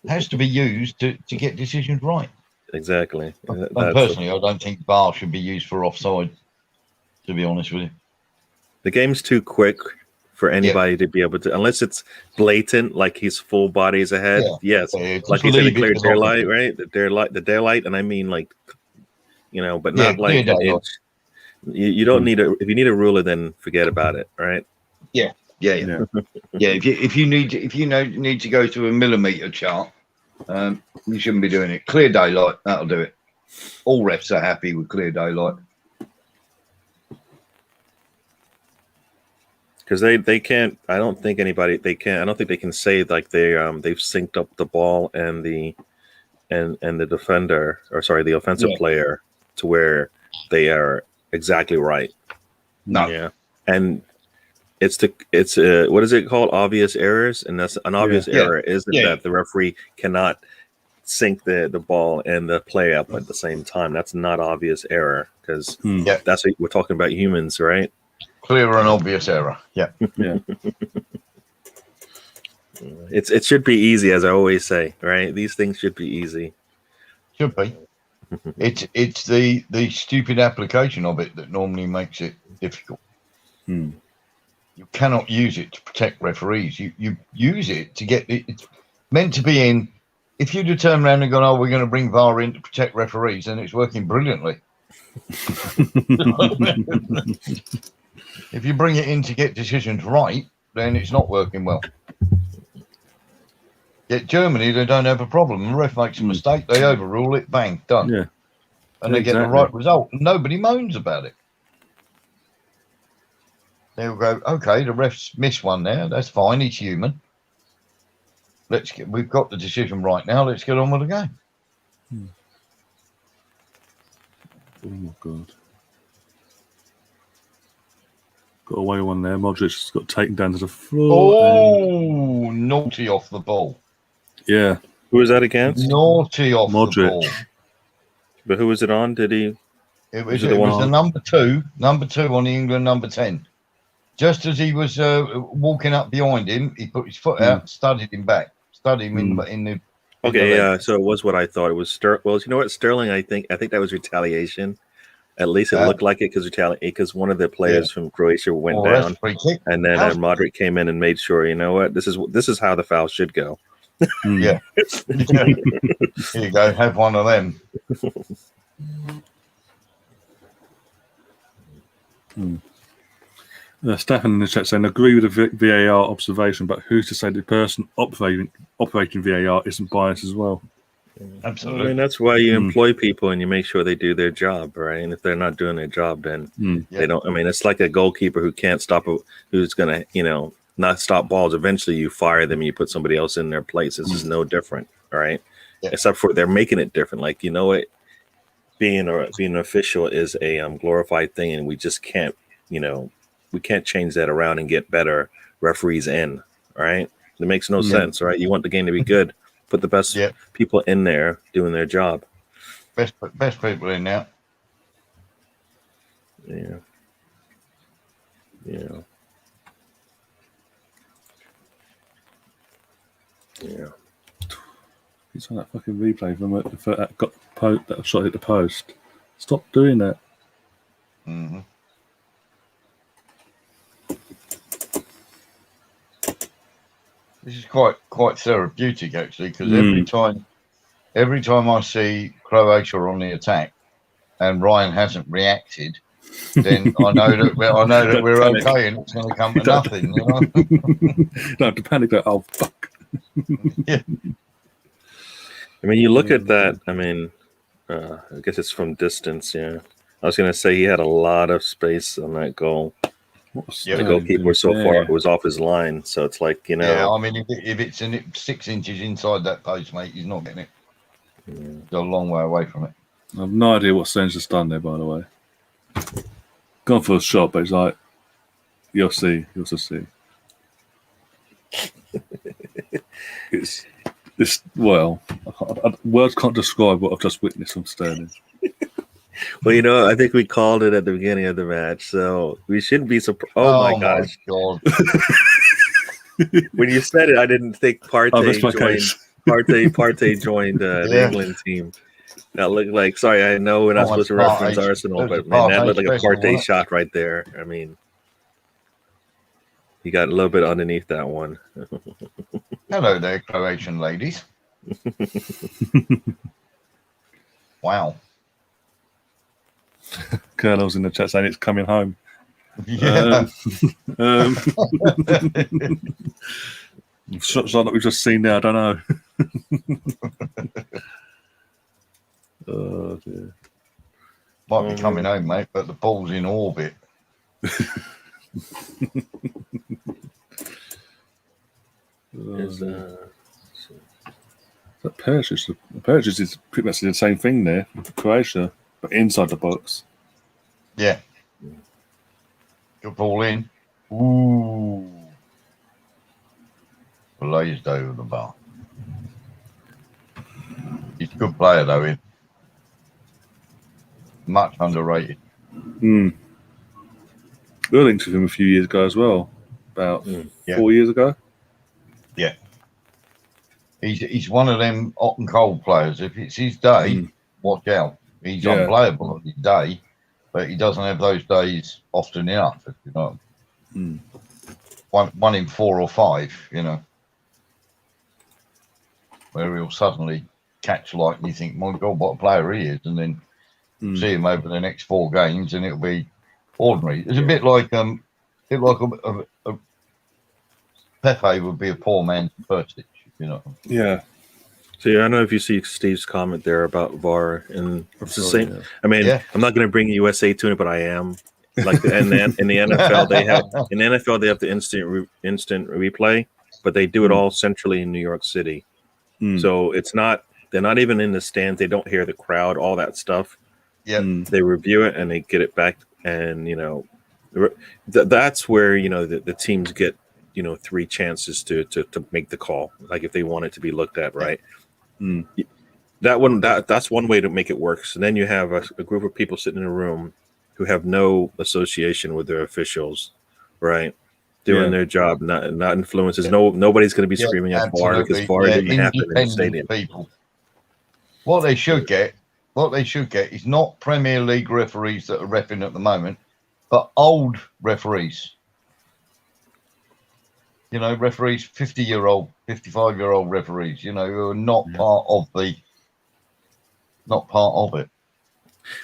Has to be used to get decisions right. Exactly. And personally, I don't think VAR should be used for offside. To be honest with you, the game's too quick for anybody to be able to, unless it's blatant, like his full body is ahead. Yes, like you said, the clear daylight, right? The daylight, and I mean, like, you know, but not like an inch. You don't need a. If you need a ruler, then forget about it, right? Yeah. If you need to go to a millimeter chart, you shouldn't be doing it. Clear daylight, that'll do it. All refs are happy with clear daylight, because they can't. I don't think anybody. They can't. I don't think they can say like they've synced up the ball and the defender, or sorry, the offensive player, to where they are exactly right. No. Yeah. And it's what is it called? Obvious errors. And that's an obvious error isn't that the referee cannot sync the ball and the play up at the same time. That's not obvious error, because that's what we're talking about, humans, right? Clear and obvious error. Yeah. It should be easy, as I always say, right? These things should be easy. Should be. It's the stupid application of it that normally makes it difficult. you cannot use it to protect referees. You use it to get it. It's meant to be in. If you just turn around and go, "Oh, we're going to bring VAR in to protect referees," and it's working brilliantly. If you bring it in to get decisions right, then it's not working well. Yet Germany, they don't have a problem. The ref makes a mistake, they overrule it, bang, done. Yeah. And they get the right result. Nobody moans about it. They'll go, okay, the ref's missed one there. That's fine. He's human. We've got the decision right now. Let's get on with the game. Oh my God. Got away one there. Modric got taken down to the floor. Oh, naughty off the ball. Yeah. Who was that against? Naughty off Modric. the ball. But who was it on? Did he? It was the number two on the England number 10. Just as he was walking up behind him, he put his foot out, studied him back, studied him in the. Okay, yeah. So it was what I thought. It was Well, you know what, Sterling. I think that was retaliation. At least it looked like it because one of the players from Croatia went down, and then Modric came in and made sure. You know what? This is how the foul should go. Yeah. Here you go. Have one of them. Stefan in the chat saying, agree with the VAR observation, but who's to say the person operating VAR isn't biased as well? Absolutely. I mean, that's why you employ people and you make sure they do their job, right? And if they're not doing their job, then they don't. I mean, it's like a goalkeeper who can't stop who's going to, not stop balls. Eventually, you fire them and you put somebody else in their place. This is no different, all right? Yeah. Except for they're making it different. Like, you know what? Being an official is a glorified thing, and we just can't, we can't change that around and get better referees in, all right? It makes no sense, right? You want the game to be good. Put the best people in there doing their job. Best people in there. Yeah. It's on that fucking replay from that shot hit the post. Stop doing that. Mm-hmm. This is quite therapeutic actually, because every time I see Croatia on the attack and Ryan hasn't reacted, then I know that we're okay and it's going to come to nothing. Don't have to panic. Oh fuck! Yeah. I mean, you look at that. I mean, I guess it's from distance. Yeah, I was going to say he had a lot of space on that goal. The goalkeeper was so far; it was off his line. So it's like, Yeah, I mean, if it's 6 inches inside that post, mate, he's not getting it. It's a long way away from it. I have no idea what Sen's just done there, by the way. Gone for a shot, but it's like, you'll see. It's well, words can't describe what I've just witnessed from Sterling. Well, I think we called it at the beginning of the match, so we shouldn't be surprised. Oh my gosh! God. When you said it, I didn't think Partey joined the England team. That looked like. Sorry, I know we're not supposed to reference Arsenal, but man, that looked like a Partey shot right there. I mean, he got a little bit underneath that one. Hello there, Croatian ladies. Wow. Colonel's in the chat saying it's coming home. Yeah. Shots like we've just seen there, I don't know. Oh dear. Might be coming home, mate, but the ball's in orbit. That purchase is pretty much the same thing there for Croatia, but inside the box. Yeah. Good ball in. Ooh. Blazed over the bar. He's a good player, though. He much underrated. We were linked with him a few years ago as well, about 4 years ago. Yeah. He's one of them hot and cold players. If it's his day, watch out. He's unplayable on his day, but he doesn't have those days often enough, if you know. one in 4 or 5, where he'll suddenly catch light and you think, my God, what a player he is, and then see him over the next 4 games and it'll be ordinary. It's a bit like a Pepe would be a poor man's Persic, Yeah. So I don't know if you see Steve's comment there about VAR, and it's the same. Yeah. I mean, I'm not going to bring USA to it, but I am. Like in the NFL, they have the instant replay, but they do it all centrally in New York City. So they're not even in the stands. They don't hear the crowd, all that stuff. Yeah, they review it and they get it back, and that's where the teams get 3 chances to make the call, like if they want it to be looked at, right? That's one way to make it work. So then you have a group of people sitting in a room who have no association with their officials, right? Doing their job, not influences. Nobody's going to be screaming at VAR because VAR didn't happen in the stadium. People. What they should get is not Premier League referees that are reffing at the moment, but old referees. Referees, 50-year-old, 55-year-old referees, who are not part of it.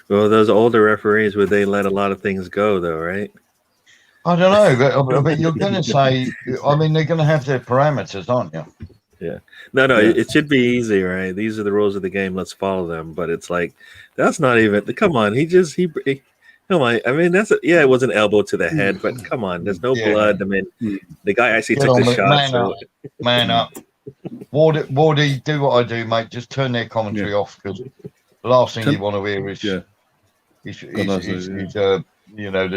Well, those older referees, would they let a lot of things go, though, right? I don't know, but you're going to say, I mean, they're going to have their parameters, aren't you? Yeah. No, it should be easy, right? These are the rules of the game. Let's follow them. But it's like, that's not even, come on. Come on. I mean, it was an elbow to the head, but come on. There's no blood. I mean, the guy actually took the shot. Man up. Wardy, do what I do, mate. Just turn their commentary off, because the last thing you want to hear is the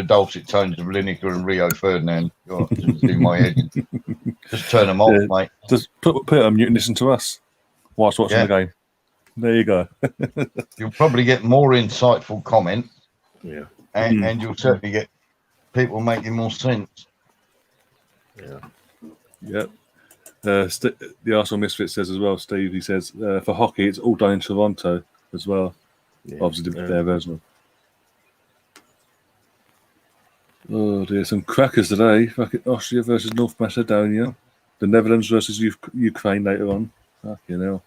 dulcet tones of Lineker and Rio Ferdinand. Just in my head. Just turn them off, mate. Just put it on mute and listen to us whilst watching the game. There you go. You'll probably get more insightful comment. Yeah. And you'll certainly get people making more sense. Yeah. Yep. The Arsenal Misfit says as well, Steve, he says, for hockey, it's all done in Toronto as well. Yeah. Obviously, their version. Oh, dear. Some crackers today. Fucking Austria versus North Macedonia. The Netherlands versus Ukraine later on. Fucking hell.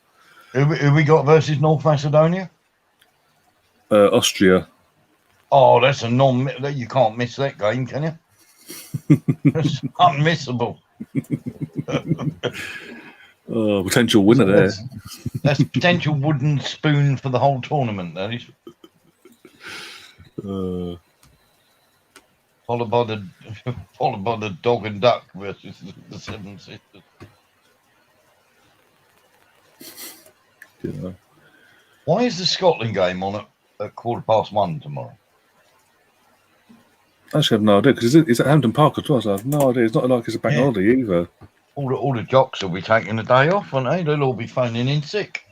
Who we got versus North Macedonia? Austria. Oh, that's a you can't miss that game, can you? It's unmissable. Oh, potential winner there. That's potential wooden spoon for the whole tournament, that is. Followed by the dog and duck versus the Seven Sisters. Yeah. Why is the Scotland game on at 1:15 tomorrow? I actually have no idea, because it's at Hampton Park as well, so I have no idea. It's not like it's a bank holiday either. All the jocks will be taking the day off, won't they? They'll all be phoning in sick.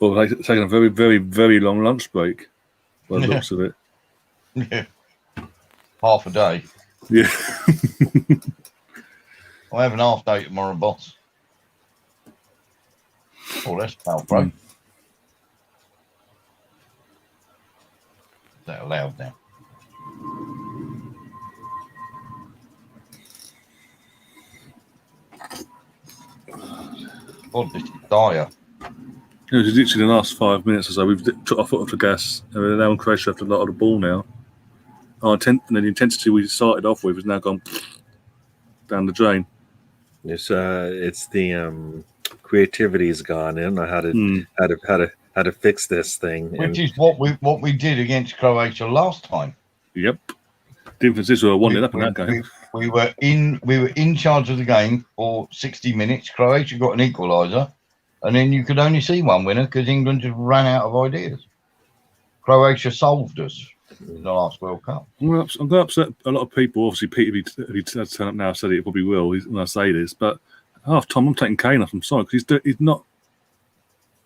Well, they're taking a very, very, very long lunch break, by the looks of it. Yeah. Half a day. Yeah. I'll have an half day tomorrow, boss. Oh, that's pal, bro. Is that allowed now? God, this is dire. It was literally the last 5 minutes or so. We've took our foot off the gas, and we're now in Croatia after a lot of the ball now. And the intensity we started off with has now gone down the drain. It's the creativity's gone. I don't know how to fix this thing. Which is what we did against Croatia last time. Yep. The difference is we were 1-0 up in that game. We were in charge of the game for 60 minutes. Croatia got an equaliser, and then you could only see one winner because England just ran out of ideas. Croatia solved us in the last World Cup. I'm going to upset a lot of people. Obviously, Peter, if he turn up now, said it probably will when I say this. But half time, I'm taking Kane off. I'm sorry, because he's not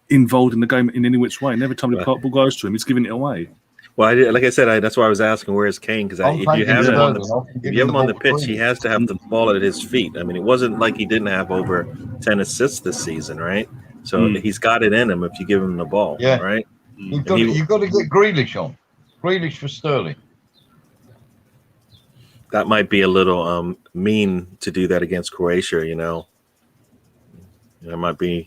involved in the game in any which way. And every time the ball goes to him, he's giving it away. Well, like I said, that's why I was asking, where's Kane? Because if you have him on the pitch, he has to have the ball at his feet. I mean, it wasn't like he didn't have over 10 assists this season, right? So he's got it in him if you give him the ball, right? You've got to get Grealish on. Grealish for Sterling. that might be a little mean to do that against Croatia. You know, that might be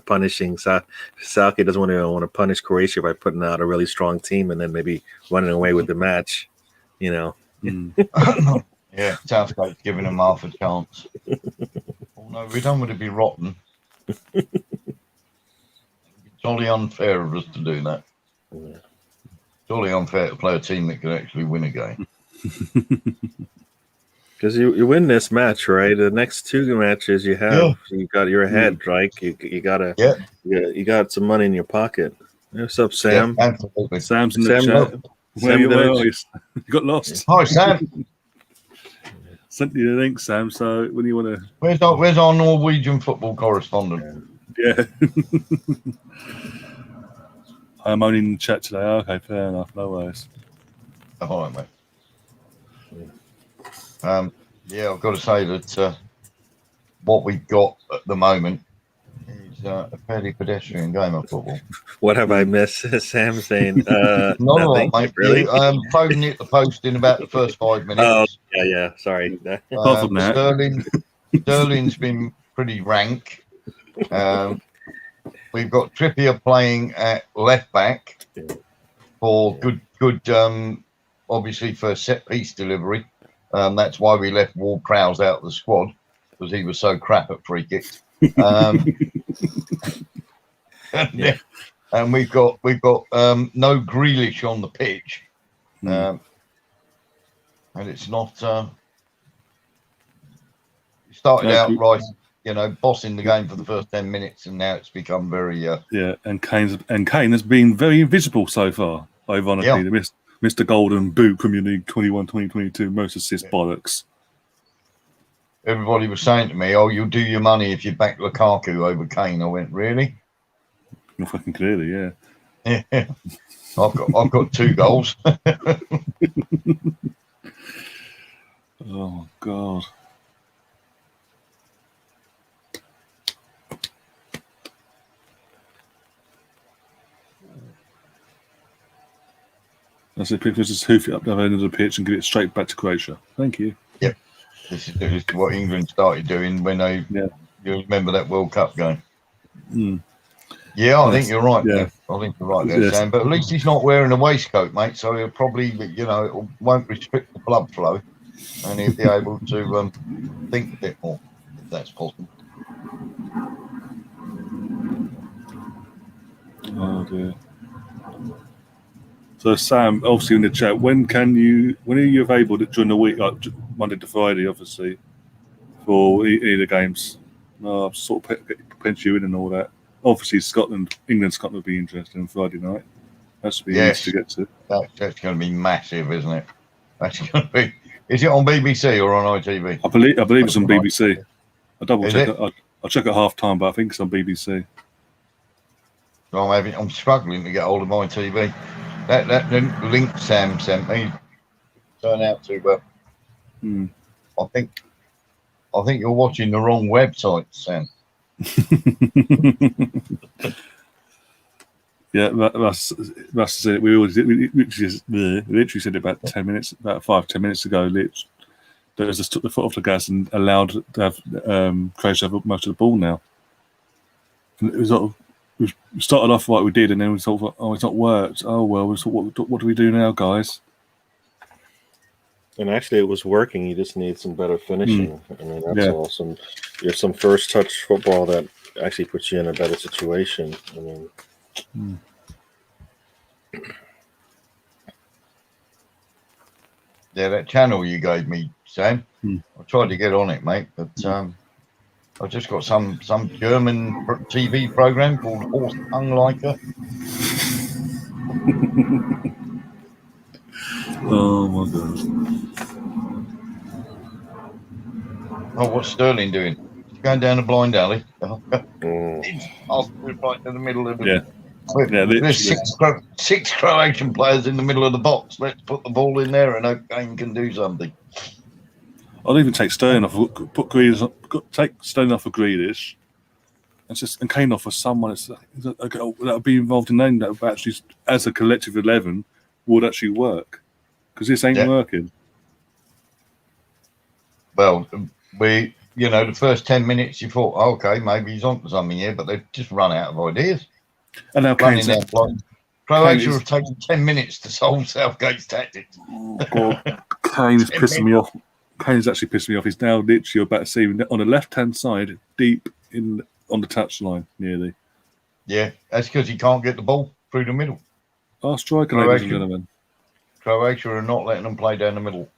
punishing. Southgate doesn't want to punish Croatia by putting out a really strong team and then maybe running away with the match. You know. Yeah, Southgate's giving them half a chance. Oh, no, we don't want to be rotten. It's jolly unfair of us to do that. Yeah. Jolly unfair to play a team that can actually win a game. Because you win this match, right? The next two matches you have, you got your head, right? You got some money in your pocket. What's up, Sam? Yeah, absolutely. Sam's in the chat. Where you got lost. Hi, Sam. Sent you the link, Sam. So when you want to, where's our Norwegian football correspondent? Yeah. I'm only in the chat today. Okay, fair enough. No worries. All right, mate. Yeah, I've got to say that what we've got at the moment is a fairly pedestrian game of football. What have I missed? Sam saying not nothing, a lot, mate. really. Foden hit the post in about the first 5 minutes. Oh, yeah. Sorry. Sterling's been pretty rank. We've got Trippier playing at left back for good. Obviously for set piece delivery. That's why we left Ward-Prowse out of the squad, because he was so crap at free kicks. And we've got no Grealish on the pitch, and it's not. Started out right, bossing the game for the first 10 minutes, and now it's become very. And Kane has been very invisible so far. Ironically, Mr. Golden Boot Premier League 21-2022 most assist bollocks. Everybody was saying to me, "Oh, you'll do your money if you back Lukaku over Kane." I went, "Really?" Not fucking clearly, yeah. Yeah. I've got 2 goals. Oh God. That's it. People just hoof it up the other end of the pitch and give it straight back to Croatia. Thank you. Yep. This is what England started doing when they. Yeah. You remember that World Cup game? Mm. Yeah, I think you're right. Yeah. I think you're right there, Sam. But at least he's not wearing a waistcoat, mate. So he'll probably, it won't restrict the blood flow, and he'll be able to think a bit more, if that's possible. Oh dear. So Sam, obviously in the chat, when are you available during the week, like Monday to Friday, obviously, for either games? No, I've sort of pinch you in and all that. Obviously, England, Scotland will be interesting on Friday night. That's be easy to get to. That's going to be massive, isn't it? That's going to be. Is it on BBC or on ITV? I believe it's on BBC. I'll double check it. I'll check at half time, but I think it's on BBC. So I'm struggling to get hold of my TV. That link Sam sent me turned out to. I think you're watching the wrong website, Sam. Yeah, that's it. We literally said it about 10 minutes, about 5-10 minutes ago. They just took the foot off the gas and allowed to have Croatia have most of the ball now. And it was sort of, we started off like we did, and then we thought, oh, it's not worked. Oh well, we thought, what do we do now, guys? And actually, it was working. You just need some better finishing. I mean, that's awesome. There's some first touch football that actually puts you in a better situation. I mean, yeah, that channel you gave me, Sam. I tried to get on it, mate, but I just got some German TV program called Horst Unliker. Oh my god! Oh, what's Sterling doing? He's going down a blind alley. He's right in the middle of the. There's six Croatian players in the middle of the box. Let's put the ball in there and hope Kane can do something. I'll even take Sterling off. Take Sterling off for Grealish, and Kane off for someone that would be involved in them. That would actually, as a collective 11, would actually work. Because this ain't working. Well, the first 10 minutes you thought, okay, maybe he's on to something here, but they've just run out of ideas. And now Running Kane's, out of Croatia Kane have taken 10 minutes to solve Southgate's tactics. God, Kane is pissing me off. Kane is actually pissing me off. He's now literally about to see on the left-hand side, deep on the touchline, nearly. Yeah, that's because he can't get the ball through the middle. Our striker, ladies and gentlemen. Croatia are not letting them play down the middle.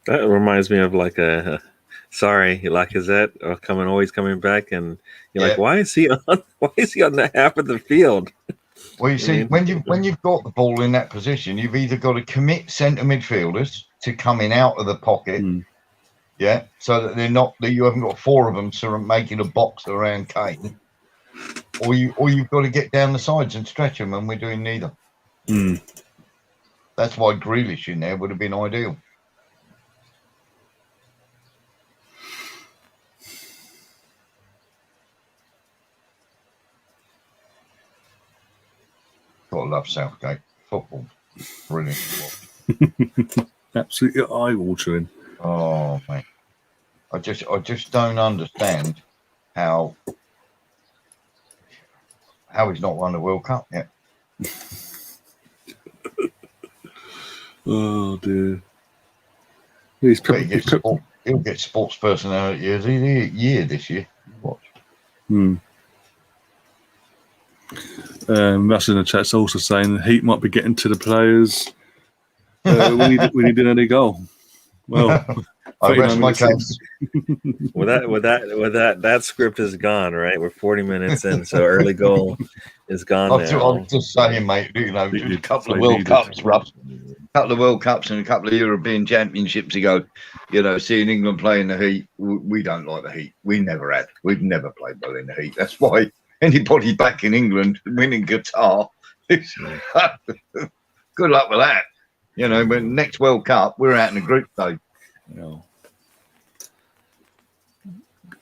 That reminds me of like a sorry, Lacazette always coming back, and you're like, why is he on that half of the field? Well, you see, when you've got the ball in that position, you've either got to commit centre midfielders to coming out of the pocket, so that you haven't got four of them sort of making a box around Kane, or you've got to get down the sides and stretch them, and we're doing neither. That's why Grealish in there would have been ideal. Gotta love Southgate. Football. Brilliant football. Absolutely eye-watering. Oh, mate. I just don't understand how he's not won the World Cup yet. Oh, dear. He'll get sports personality of the year this year. Watch. Russ in the chat's also saying the Heat might be getting to the players. We need an early goal. Well, I rest my case. Well, that script is gone, right? We're 40 minutes in, so early goal is gone now. I'm just saying, mate. Just a couple of World Cups, Russ. A couple of World Cups and a couple of European Championships ago, seeing England play in the Heat, we don't like the Heat. We never had. We've never played well in the Heat. That's why anybody back in England winning Qatar, good luck with that. When next World Cup, we're out in the group stage.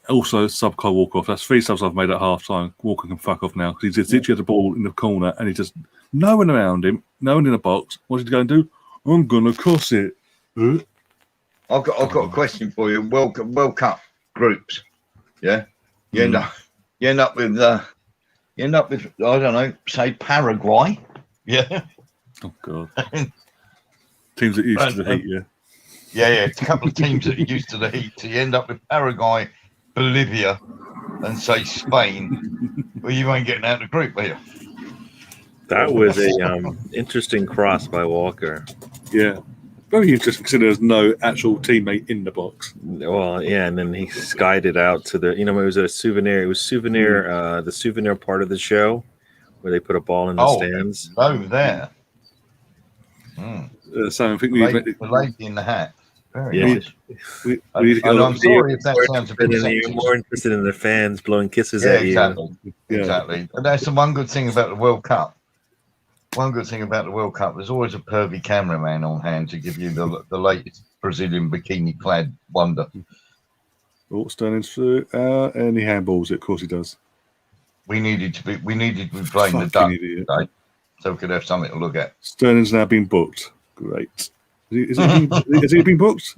Also, sub Kyle Walker off. That's 3 subs I've made at half time. Walker can fuck off now because he's literally had the ball in the corner and he's just no one around him, no one in the box. What's he going to do? I'm gonna cross it. I've got a question for you. World Cup groups, yeah. You end up with I don't know, say Paraguay, yeah. Oh God. Teams that are used to the Heat, yeah. Yeah, a couple of teams that are used to the Heat. So you end up with Paraguay, Bolivia, and say Spain. Well, you ain't getting out of the group, are you? That was a interesting cross by Walker. Yeah, very interesting considering there's no actual teammate in the box. Well, yeah, and then he skied it out to the. It was a souvenir. It was the souvenir part of the show where they put a ball in the stands. Oh, there. So I think the lady in the hat. Very nice. I'm sorry if that sounds a bit sexist. You're more interested in the fans blowing kisses at you. Exactly. But that's the one good thing about the World Cup. There's always a pervy cameraman on hand to give you the latest Brazilian bikini-clad wonder. Oh, Sterling's through. And he handballs it. Of course he does. We needed to be playing the duck today, so we could have something to look at. Sterling's now been booked. Great. Is he been booked?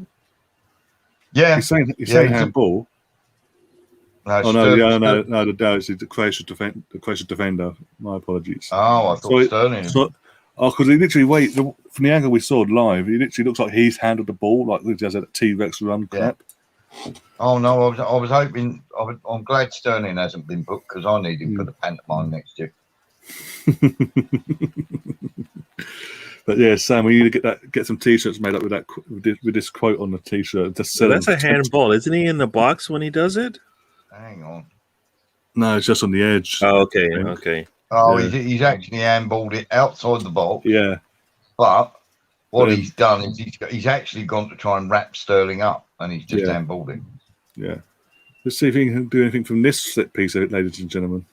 Yeah. He's saying handball. No, it's the Croatian defender. My apologies. Oh, I thought Sterling. Because he literally from the angle we saw live, he literally looks like he's handled the ball like he has a T-Rex run crap. Oh no, I was hoping. I'm glad Sterling hasn't been booked because I need him for the pantomime next year. But yeah, Sam, we need to get some T-shirts made up with this quote on the T-shirt. So that's a handball, isn't he? In the box when he does it? Hang on. No, it's just on the edge. Oh, okay. Oh, yeah. He's actually handballed it outside the box. Yeah. But what he's done is he's actually gone to try and wrap Sterling up, and he's just handballed it. Yeah. Let's see if he can do anything from this set piece, ladies and gentlemen.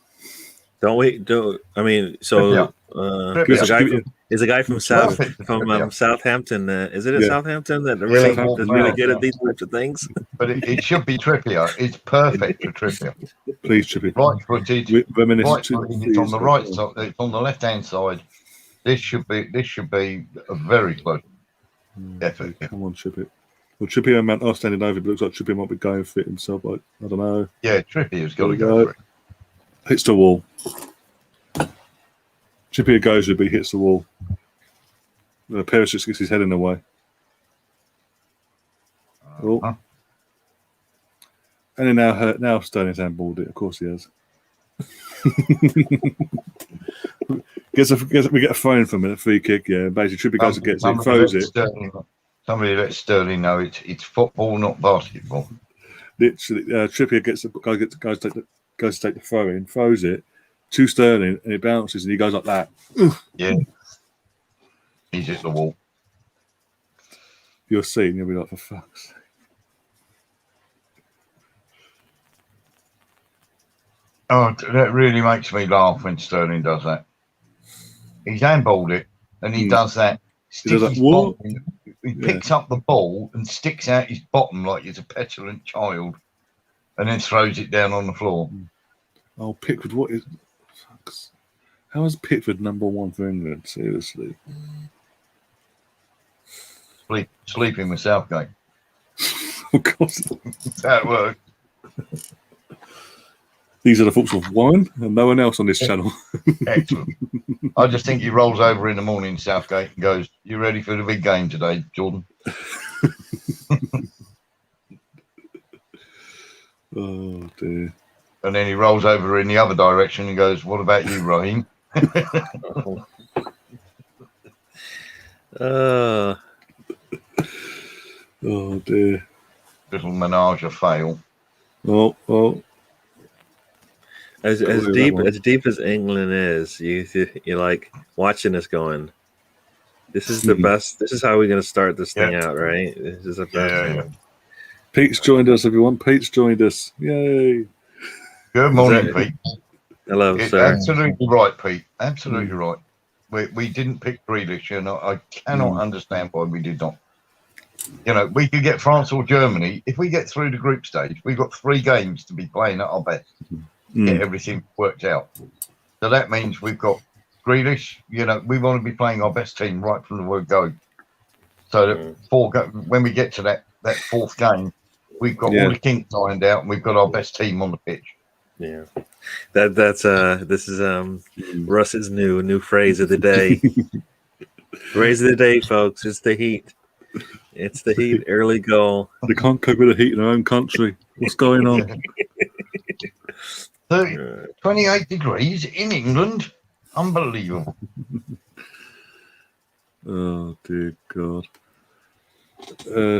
Is a guy from Southampton. Is it Southampton that really good at these types of things? But it should be Trippier. It's perfect for Trippier. Please, Trippier. Right footed. It's on the right side. It's on the left hand side. This should be a very close effort. Come on, Trippier. Well, Trippier and Mount are standing over, but it looks like Trippier might be going for it himself. I don't know. Yeah, Trippier's got to There we go go. for it. Hits the wall. Trippier goes with, but he hits the wall. Perisic gets his head in the way. Oh. Huh? And then now Sterling's handballed it. Of course he has. We get a throw-in from it, a free kick. Yeah, basically Trippier goes and gets it, throws it. Somebody let Sterling know it's football, not basketball. Literally, Trippier goes to take the throw in, throws it to Sterling, and it bounces, and he goes like that. Yeah, he's hit the wall. You'll see, and you'll be like, for fuck's sake. Oh, that really makes me laugh when Sterling does that. He's handballed it, and he does that. He does that, He picks up the ball and sticks out his bottom like he's a petulant child, and then throws it down on the floor. Oh, Pickford, what is... How is Pickford number one for England? Seriously. Sleeping with Southgate. Of course. That worked. These are the thoughts of Warren and no one else on this channel. Excellent. I just think he rolls over in the morning, Southgate, and goes, "You ready for the big game today, Jordan?" Oh, dear. And then he rolls over in the other direction and goes, "What about you, Raheem?" Oh, dear. Little menage a fail. Oh. As deep as England is, you're like watching this going, this is the best. This is how we're going to start this thing out, right? This is the best. Yeah. Pete's joined us, everyone. Pete's joined us. Yay. Good morning, Pete. Hello, It's sir. absolutely right, Pete. Absolutely right. We didn't pick Grealish, and I cannot understand why we did not. You know, we could get France or Germany. If we get through the group stage, we've got 3 games to be playing at our best. Get everything worked out. So that means we've got Grealish. You know, we want to be playing our best team right from the word go. So that when we get to that 4th game, we've got all the kinks ironed out, and we've got our best team on the pitch. Yeah, this is Russ's new phrase of the day. Phrase of the day, folks. It's the heat. It's the heat. Early goal. They can't cope with the heat in their own country. What's going on? 28 degrees in England. Unbelievable. Oh, dear God.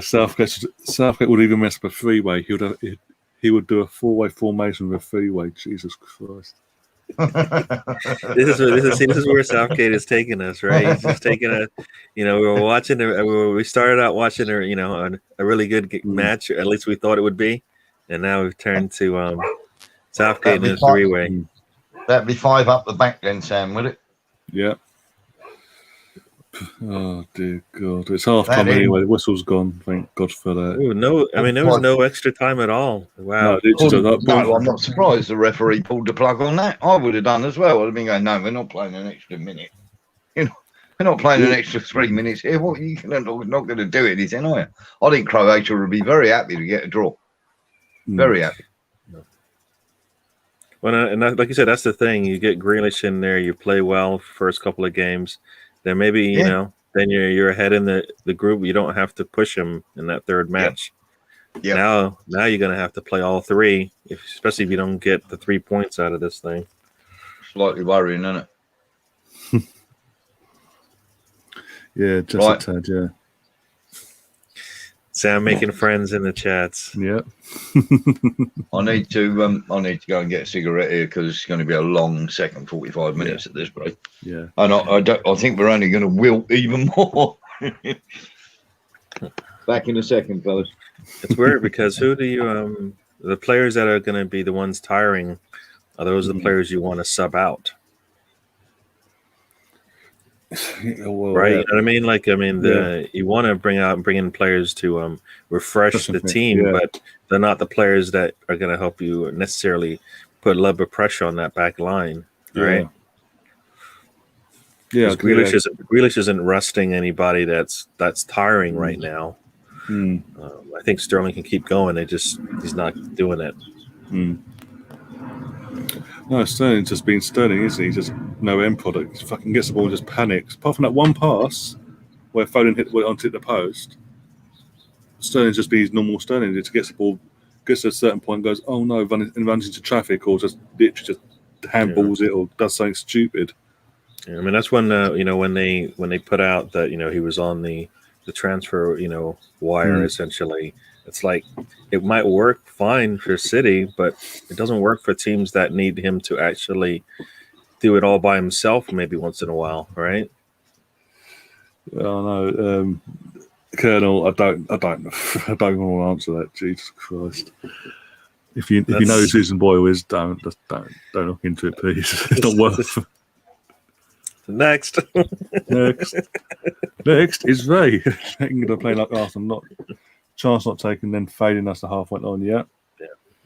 Southgate would even mess up a 3-way. He would do a 4-way formation with a 3-way. Jesus Christ. This is where Southgate is taking us, right? He's just taking us. We were watching. We started out watching a really good match. At least we thought it would be, and now we've turned to Southgate in a 3-way. That'd be 5 up the back then, Sam, would it? Yeah. Oh dear God! It's half time anyway. The whistle's gone. Thank God for that. Ooh, no, I mean there was no extra time at all. Wow. No, I'm not surprised the referee pulled the plug on that. I would have done as well. I'd have been going, no, we're not playing an extra minute. We're not playing an extra 3 minutes here. What, you're not going to do anything, are you? I think Croatia would be very happy to get a draw. Very happy. Well, like you said, that's the thing. You get Grealish in there, you play well first couple of games. Then maybe then you're ahead in the group. You don't have to push him in that 3rd match. Yep. Now you're gonna have to play all 3, especially if you don't get the 3 points out of this thing. Slightly worrying, isn't it? Yeah, just a tad. Yeah. Sam making friends in the chats. Yeah. I need to go and get a cigarette here because it's going to be a long second 45 minutes at this break. Yeah. And I think we're only going to wilt even more. Back in a second, fellas. It's weird because who do you the players that are going to be the ones tiring are those the players you want to sub out? Right, you know what I mean? Like, you want to bring in players to refresh the team, but they're not the players that are going to help you necessarily put a little bit of pressure on that back line, right? Yeah, Grealish isn't rusting anybody that's tiring right now. I think Sterling can keep going. He's not doing it. No, Sterling's just been Sterling, isn't he? He's just no end product. He fucking gets the ball and just panics. Apart from that one pass where Foden hit the post, Sterling's just been his normal Sterling. He just gets the ball, gets to a certain point, goes, oh no, runs into traffic, or just literally just handballs it, or does something stupid. Yeah, I mean, that's when when they put out that he was on the transfer wire essentially. It's like it might work fine for City, but it doesn't work for teams that need him to actually do it all by himself maybe once in a while, right? Oh no, Colonel, I don't want to answer that. Jesus Christ! If you know who Susan Boyle is, don't look into it, please. It's not worth. Next is Ray. England are playing like Arsenal, chance not taken, then failing us the half-went on. Yeah.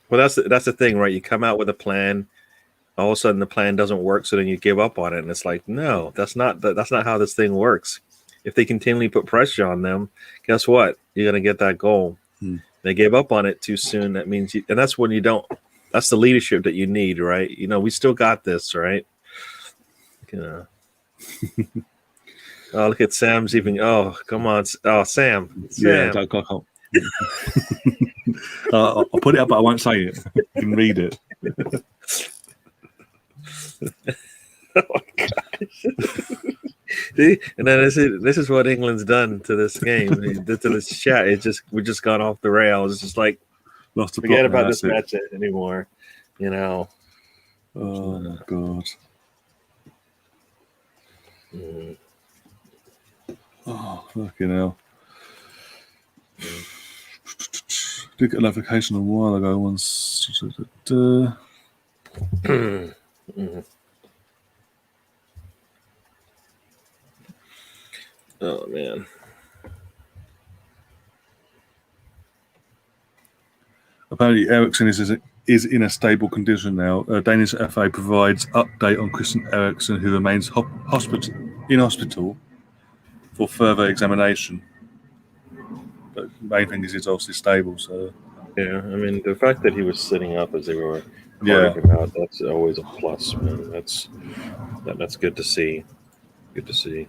Well, that's the thing, right? You come out with a plan, all of a sudden the plan doesn't work, so then you give up on it, and it's like, no, that's not how this thing works. If they continually put pressure on them, guess what? You're gonna get that goal. They gave up on it too soon. That means, and that's when you don't. That's the leadership that you need, right? We still got this, right? Oh, look at Sam's even. Oh, come on. Oh, Sam. Yeah, I can't. I'll put it up, but I won't say it. You can read it. Oh my gosh. See? And then this is what England's done to this game, to this chat. We just got off the rails. It's just like, forget about this match anymore. Oh my God. Oh, fucking hell. Did get a notification a while ago once. Oh, man. Apparently, Eriksen is in a stable condition now. Danish FA provides update on Christian Eriksen, who remains in hospital for further examination. But the main thing is he's obviously stable. So yeah, I mean, the fact that he was sitting up as they were carting him out, that's always a plus, man. That's good to see. Good to see.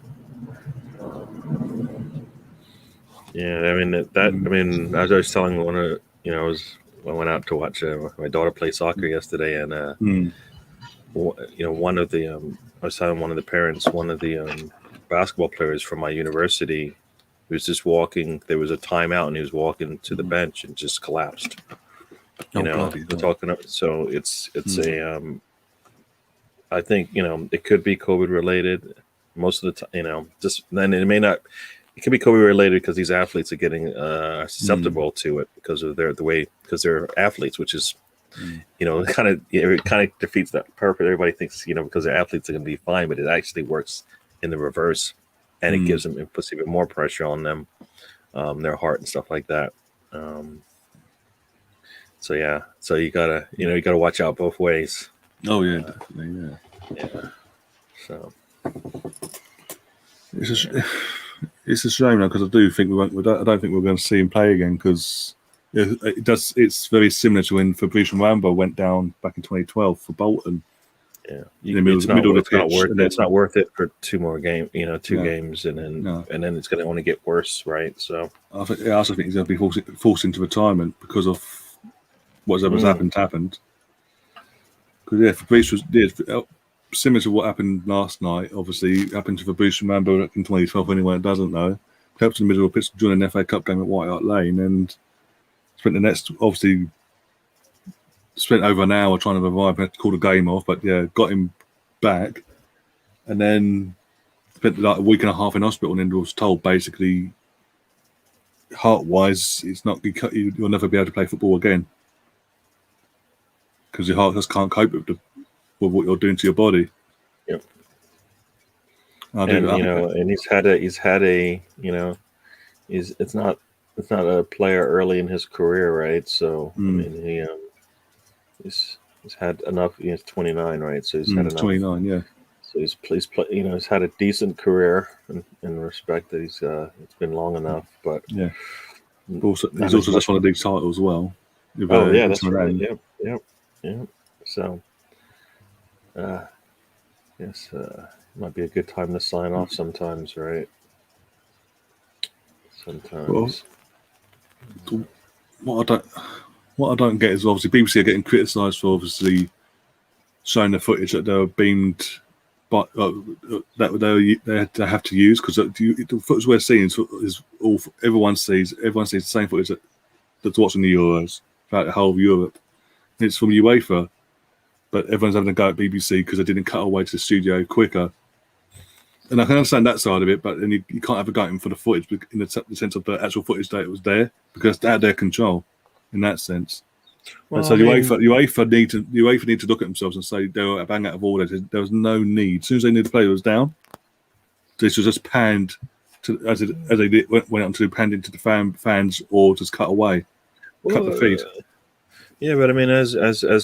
Yeah, I mean I mean, as I was telling I went out to watch my daughter play soccer yesterday, and one of the I was telling one of the parents, one of the basketball players from my university, he was just walking. There was a timeout, and he was walking to the bench and just collapsed. So it's a I think it could be COVID related. Most of the time, just then it may not. It can be COVID related because these athletes are getting susceptible to it because of because they're athletes, which is it kind of defeats that purpose. Everybody thinks because they're athletes they're going to be fine, but it actually works in the reverse, and it puts even more pressure on them, their heart and stuff like that. So you gotta watch out both ways. Oh yeah, definitely, yeah. So it's a shame now because I do think I don't think we're going to see him play again because it does. It's very similar to when Fabrice Muamba went down back in 2012 for Bolton. Yeah, it's not worth it for two more games. Games, and then it's going to only get worse, right? So I also think he's going to be forced into retirement because of whatever's happened. Because Fabrice was similar to what happened last night. Obviously, it happened to Fabrice Muamba in 2012. Anyone that doesn't know, helped in the middle of the pitch during an FA Cup game at White Hart Lane, and spent over an hour trying to revive him. Had to call the game off, but got him back, and then spent like a week and a half in hospital, and then was told basically, heart-wise, it's not you'll never be able to play football again because your heart just can't cope with what you're doing to your body. Yep. And he's had a it's not a player early in his career, right? So I mean he's had enough. He's 29, right? So he's had enough. 29, yeah. So he's had a decent career in respect that it's been long enough, but He's also just won a league title as well. Oh yeah, that's right. Yep. So, yes, might be a good time to sign off sometimes, right? Sometimes. Well, what I don't get is obviously BBC are getting criticised for obviously showing the footage that they were beamed, but that they have to use, because the footage we're seeing is all everyone sees the same footage that's watching the Euros throughout the whole of Europe. It's from UEFA, but everyone's having a go at BBC because they didn't cut away to the studio quicker. And I can understand that side of it, but then you can't have a go at them for the footage in the sense of the actual footage that it was there, because it's out of their control in that sense. Well, and so UEFA need to look at themselves and say they were a bang out of order. There was no need. As soon as they knew the player was down, this was just panned to, as they went on to panned into the fans or just cut away, cut the feed. Yeah, but I mean, as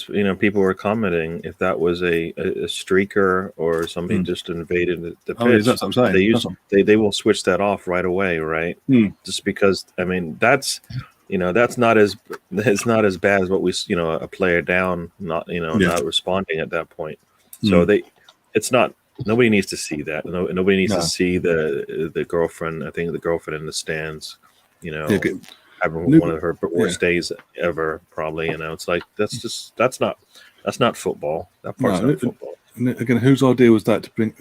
you know, people were commenting, if that was a streaker or somebody just invaded the pitch, that's what I'm saying. They will switch that off right away, right? Just because, I mean, that's not as bad as what we, a player down, not responding at that point. So it's not. Nobody needs to see that. Nobody needs to see the girlfriend. I think the girlfriend in the stands, having one of her worst days ever, probably. It's like that's not football. That part's not football. And again, whose idea was that to bring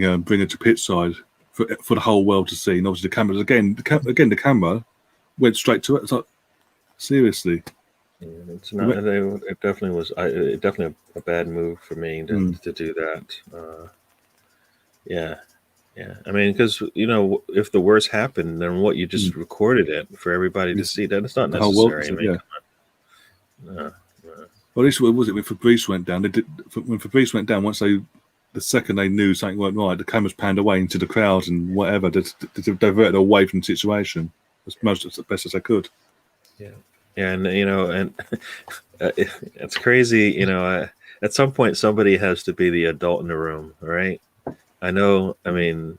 her to pitch side for the whole world to see? And obviously the cameras the camera went straight to it. It's like, seriously. It's not. It definitely was. Definitely a bad move for me to do that. Yeah. I mean, because if the worst happened, then what, you just recorded it for everybody to see. That it's not necessary. Well, at least what was it when Fabrice went down? When Fabrice went down, the second they knew something weren't right, the cameras panned away into the crowd and whatever, to divert it away from the situation as best as they could. Yeah, and it's crazy. At some point, somebody has to be the adult in the room, right? I know. I mean,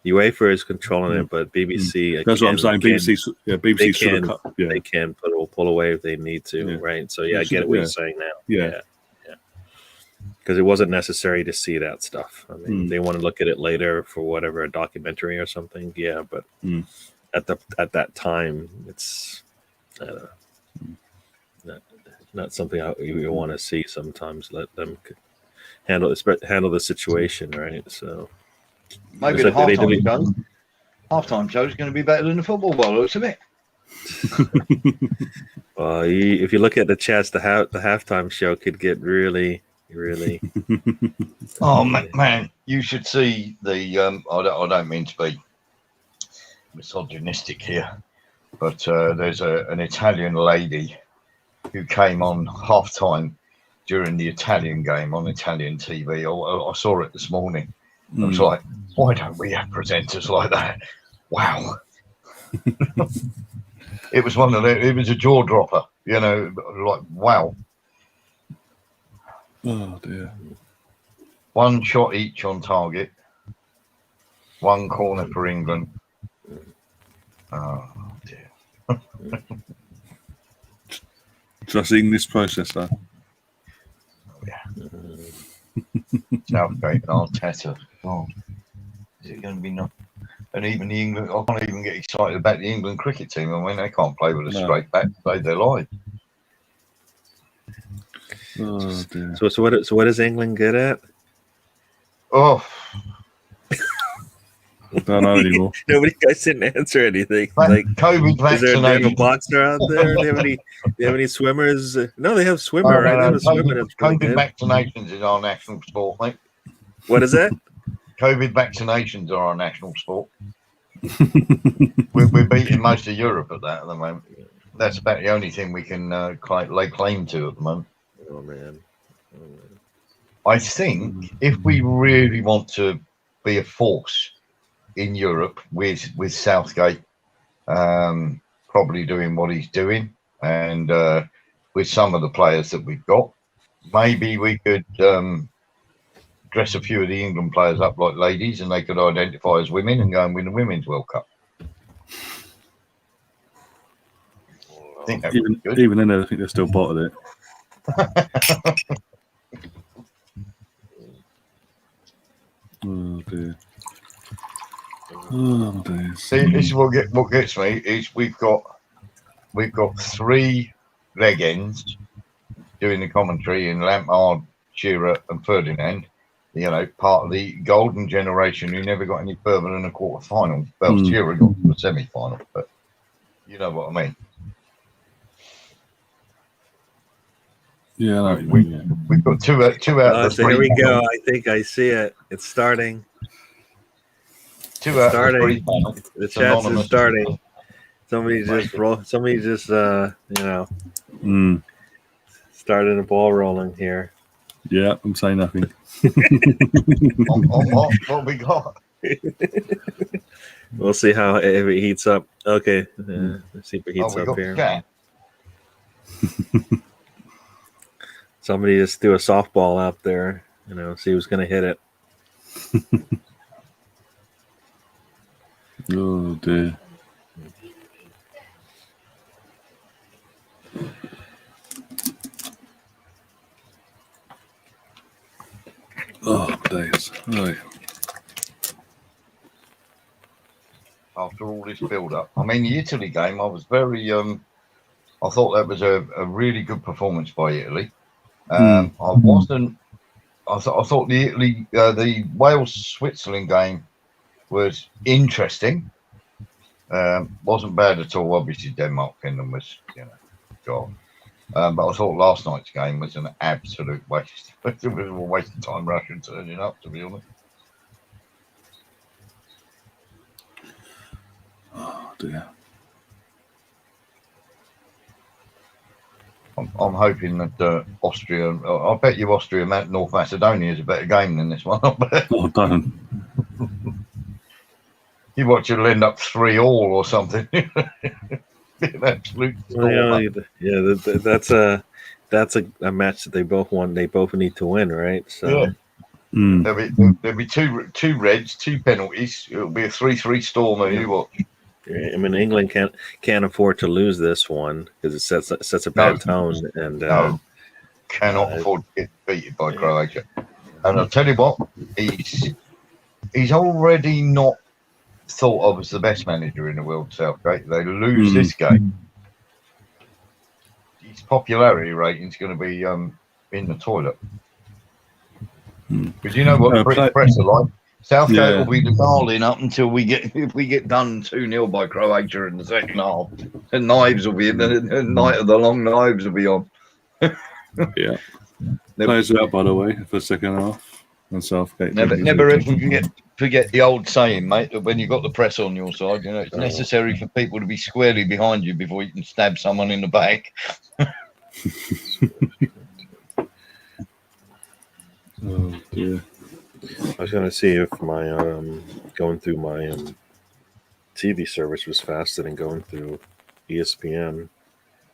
UEFA is controlling it, but BBC. That's what I'm saying. BBC should have cut. They can pull away if they need to, right? So I get what you're saying now. Yeah. Because it wasn't necessary to see that stuff. I mean, they want to look at it later for whatever, a documentary or something. Yeah, but at that time, it's not something you want to see. Sometimes let them handle the situation, right? So maybe the halftime show is going to be better than the football ball, looks of it. Well, if you look at the chats, the halftime show could get really. Oh man, you should see the. I don't mean to be misogynistic here, but there's an Italian lady who came on halftime during the Italian game on Italian TV. I saw it this morning. I was like, why don't we have presenters like that? Wow. It was it was a jaw dropper, like, wow. Oh dear. One shot each on target. One corner for England. Oh dear. Just English processor. Yeah. Southgate and Arteta. Oh, is it going to be not? And even the England, I can't even get excited about the England cricket team. I mean, they can't play with a straight back to save their life. Oh dear. So what is England good at? Oh, I don't know anymore. Nobody guys didn't answer anything. Like COVID vaccination. Is there a boxer out there? Do they have any swimmers? No, they have swimmer. Right? They have a swimmer. COVID vaccinations is our national sport, mate. What is that? COVID vaccinations are our national sport. we're beating most of Europe at that at the moment. That's about the only thing we can lay claim to at the moment. Oh man. I think if we really want to be a force in Europe with Southgate probably doing what he's doing, and with some of the players that we've got, maybe we could dress a few of the England players up like ladies, and they could identify as women and go and win the Women's World Cup. I think that was good. Even then, I think they're still bottled it. Oh dear. Oh dear. See, this is what gets me is we've got 3 leg ends doing the commentary in Lampard, Shearer, and Ferdinand. You know, part of the golden generation who never got any further than a quarter final. Well, Shearer got to the semi final, but you know what I mean. Yeah, we've got two out of the so 3. Here we go. I think I see it. It's starting. 2 out of the 3 final. The chats is starting. Somebody just started a ball rolling here. Yeah, I'm saying nothing. What we got? We'll see how if it heats up. Okay, let's see if it heats up here. Somebody just threw a softball out there. See who's going to hit it. Oh dear. Oh days. Right. After all this build-up, I mean, the Italy game, I was very. I thought that was a really good performance by Italy. I wasn't. I thought the Wales-Switzerland game was interesting. Wasn't bad at all. Obviously, Denmark-Finland was, God. But I thought last night's game was an absolute waste. It was a waste of time Russia turning up, to be honest. Oh dear. I'm hoping that Austria. I bet you Austria, North Macedonia is a better game than this one. Oh, don't. You watch it'll end up 3-3 or something. An absolute that's a match that they both won. They both need to win, right? So yeah. There'll be two reds, 2 penalties. It'll be a 3-3 storm. You watch. I mean, England can't afford to lose this one because it sets a bad tone, and cannot afford to get beaten by Croatia. And I'll tell you what, he's already not thought of as the best manager in the world. Southgate, they lose this game, his popularity rating is going to be in the toilet. Because you know what the British press are like. Southgate will be the darling up until if we get done 2-0 by Croatia in the second half. The knives will be the night of the long knives will be on. Yeah. Players are out, by the way, for the second half. And Southgate. Never ever forget the old saying, mate, that when you've got the press on your side, it's necessary for people to be squarely behind you before you can stab someone in the back. Oh dear. I was going to see if my going through my TV service was faster than going through ESPN.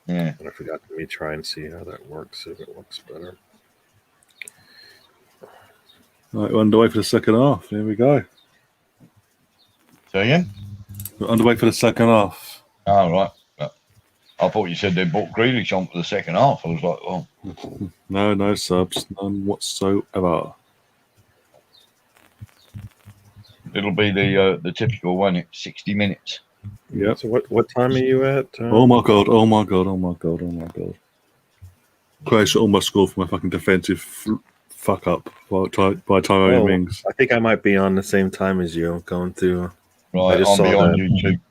Yeah. And I forgot to try and see how that works, if it works better. Right, we're underway for the second half. Here we go. So again? We're underway for the second half. Oh, right. I thought you said they brought Grealish on for the second half. I was like, well. No subs. None whatsoever. It'll be the typical one. It's 60 minutes. Yeah. So what time are you at? Oh my god! Croatia almost scored for my fucking defensive fuck up by Tyrone Mings. I think I might be on the same time as you, going through. Right, I'm beyond YouTube.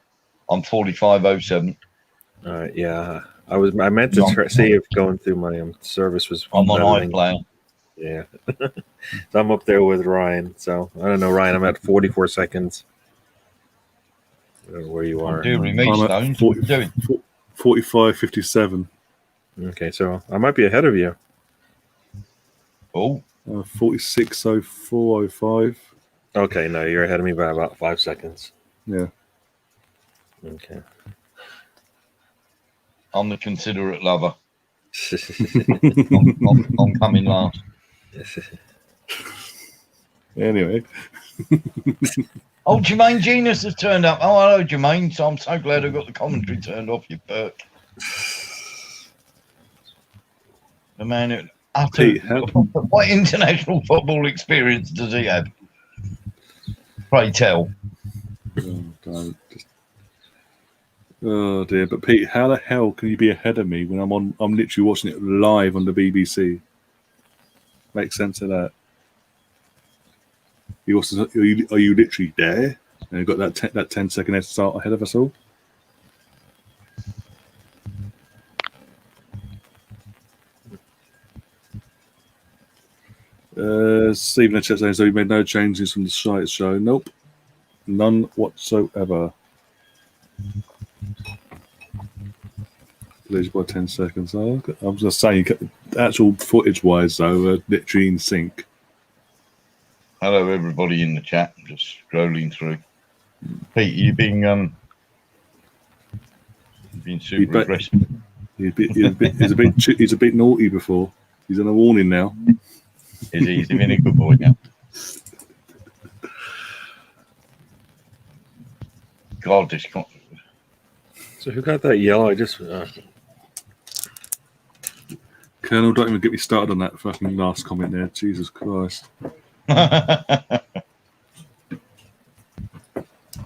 I'm 45:07. All right, yeah. I meant to see if going through my service was. I'm on iPlayer. Yeah. So I'm up there with Ryan. So I don't know, Ryan. I'm at 44 seconds. I don't know where you are. I'm at 45:57. Okay, so I might be ahead of you. Oh. 46:04:05. Okay, no, you're ahead of me by about 5 seconds. Yeah. Okay. I'm the considerate lover. I'm coming last. Anyway. Oh, Jermaine Genius has turned up. Oh, hello, Jermaine. So I'm so glad I got the commentary turned off, you perk. The man who Pete, what international football experience does he have? Pray tell. Oh dear, but Pete, how the hell can you be ahead of me when I'm literally watching it live on the BBC? Makes sense of that. Are you literally there? And you've got that 10-second head start ahead of us all. Stephen in the chat saying, so you made no changes from the site show. Nope. None whatsoever. Deleted by 10 seconds. Oh, I was just saying, actual footage-wise, though, literally in sync. Hello, everybody in the chat. Just scrolling through. Pete, you've been super aggressive. He's a bit naughty before. He's on a warning now. He's been a good boy now. God, this can't. So who got that yellow? I just Colonel, don't even get me started on that fucking last comment there. Jesus Christ.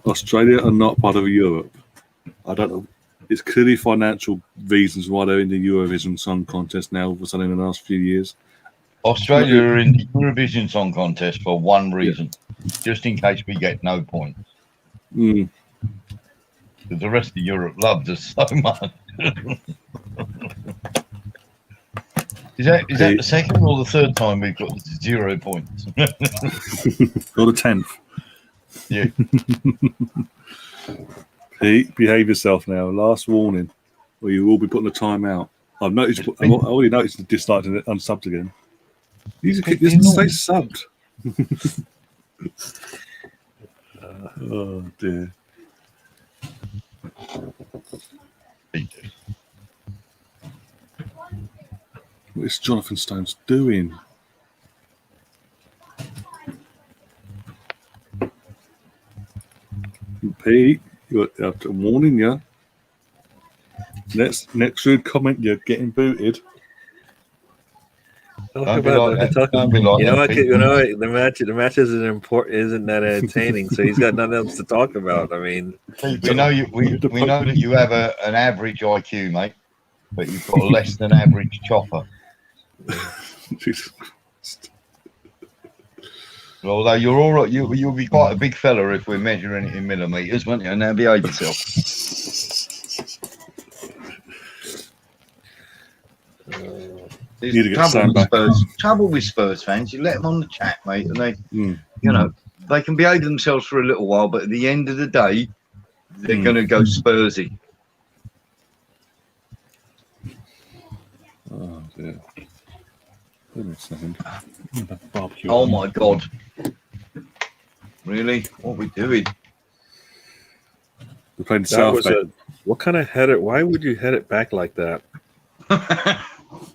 Australia are not part of Europe. I don't know. It's clearly financial reasons why they're in the Eurovision Song Contest now, for something in the last few years. Australia are in the Eurovision Song Contest for one reason, just in case we get no points. Mm. Because the rest of Europe loves us so much. Is that the second or the third time we've got 0 points? Or the 10th. Yeah. Pete, behave yourself now. Last warning, or you will be putting a time out. I already noticed the dislike and unsubbed again. These are stay subbed. Oh dear. What is Jonathan Stones doing? Pete, you're after warning you. Next rude comment, you're getting booted. The match isn't that entertaining, so he's got nothing else to talk about. I mean, we know that you have an average IQ, mate, but you've got a less than average chopper. Although you're all right, you'll be quite a big fella if we're measuring it in millimeters, won't you? Now behave yourself. Trouble with Spurs fans, you let them on the chat, mate, and they, they can behave themselves for a little while, but at the end of the day, they're going to go Spursy. Oh dear. Oh my God! Really? What are we doing? We're playing South. What kind of head it? Why would you head it back like that? I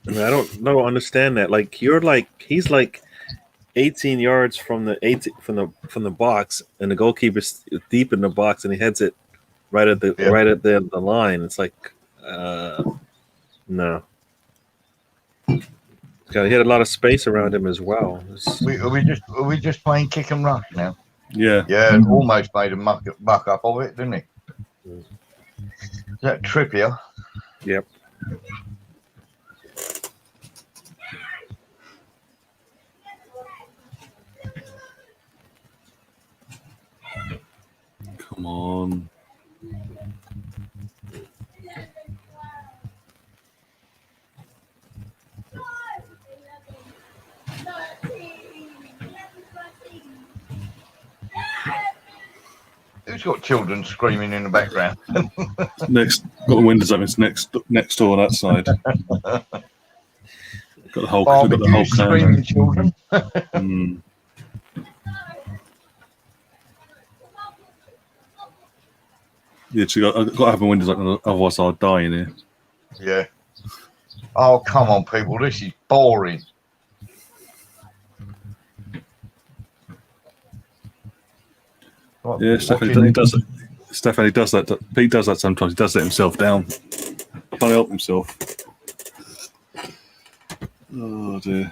mean, I don't understand that. Like he's like 18 yards from the box, and the goalkeeper's deep in the box, and he heads it right at the line. It's like, no. He had a lot of space around him as well. Are we just playing kick and rush now? Yeah. Yeah, almost made a muck up of it, didn't he? Is that Trippier? Yep. Come on. Who's got children screaming in the background? Got the windows open. It's next door on that side. Got the whole screaming children. Yeah, I've got to have my windows open, otherwise I'll die in here. Yeah. Oh, come on, people. This is boring. Yeah, Stephanie does that. Pete does that sometimes. He does let himself down. Can't help himself. Oh dear.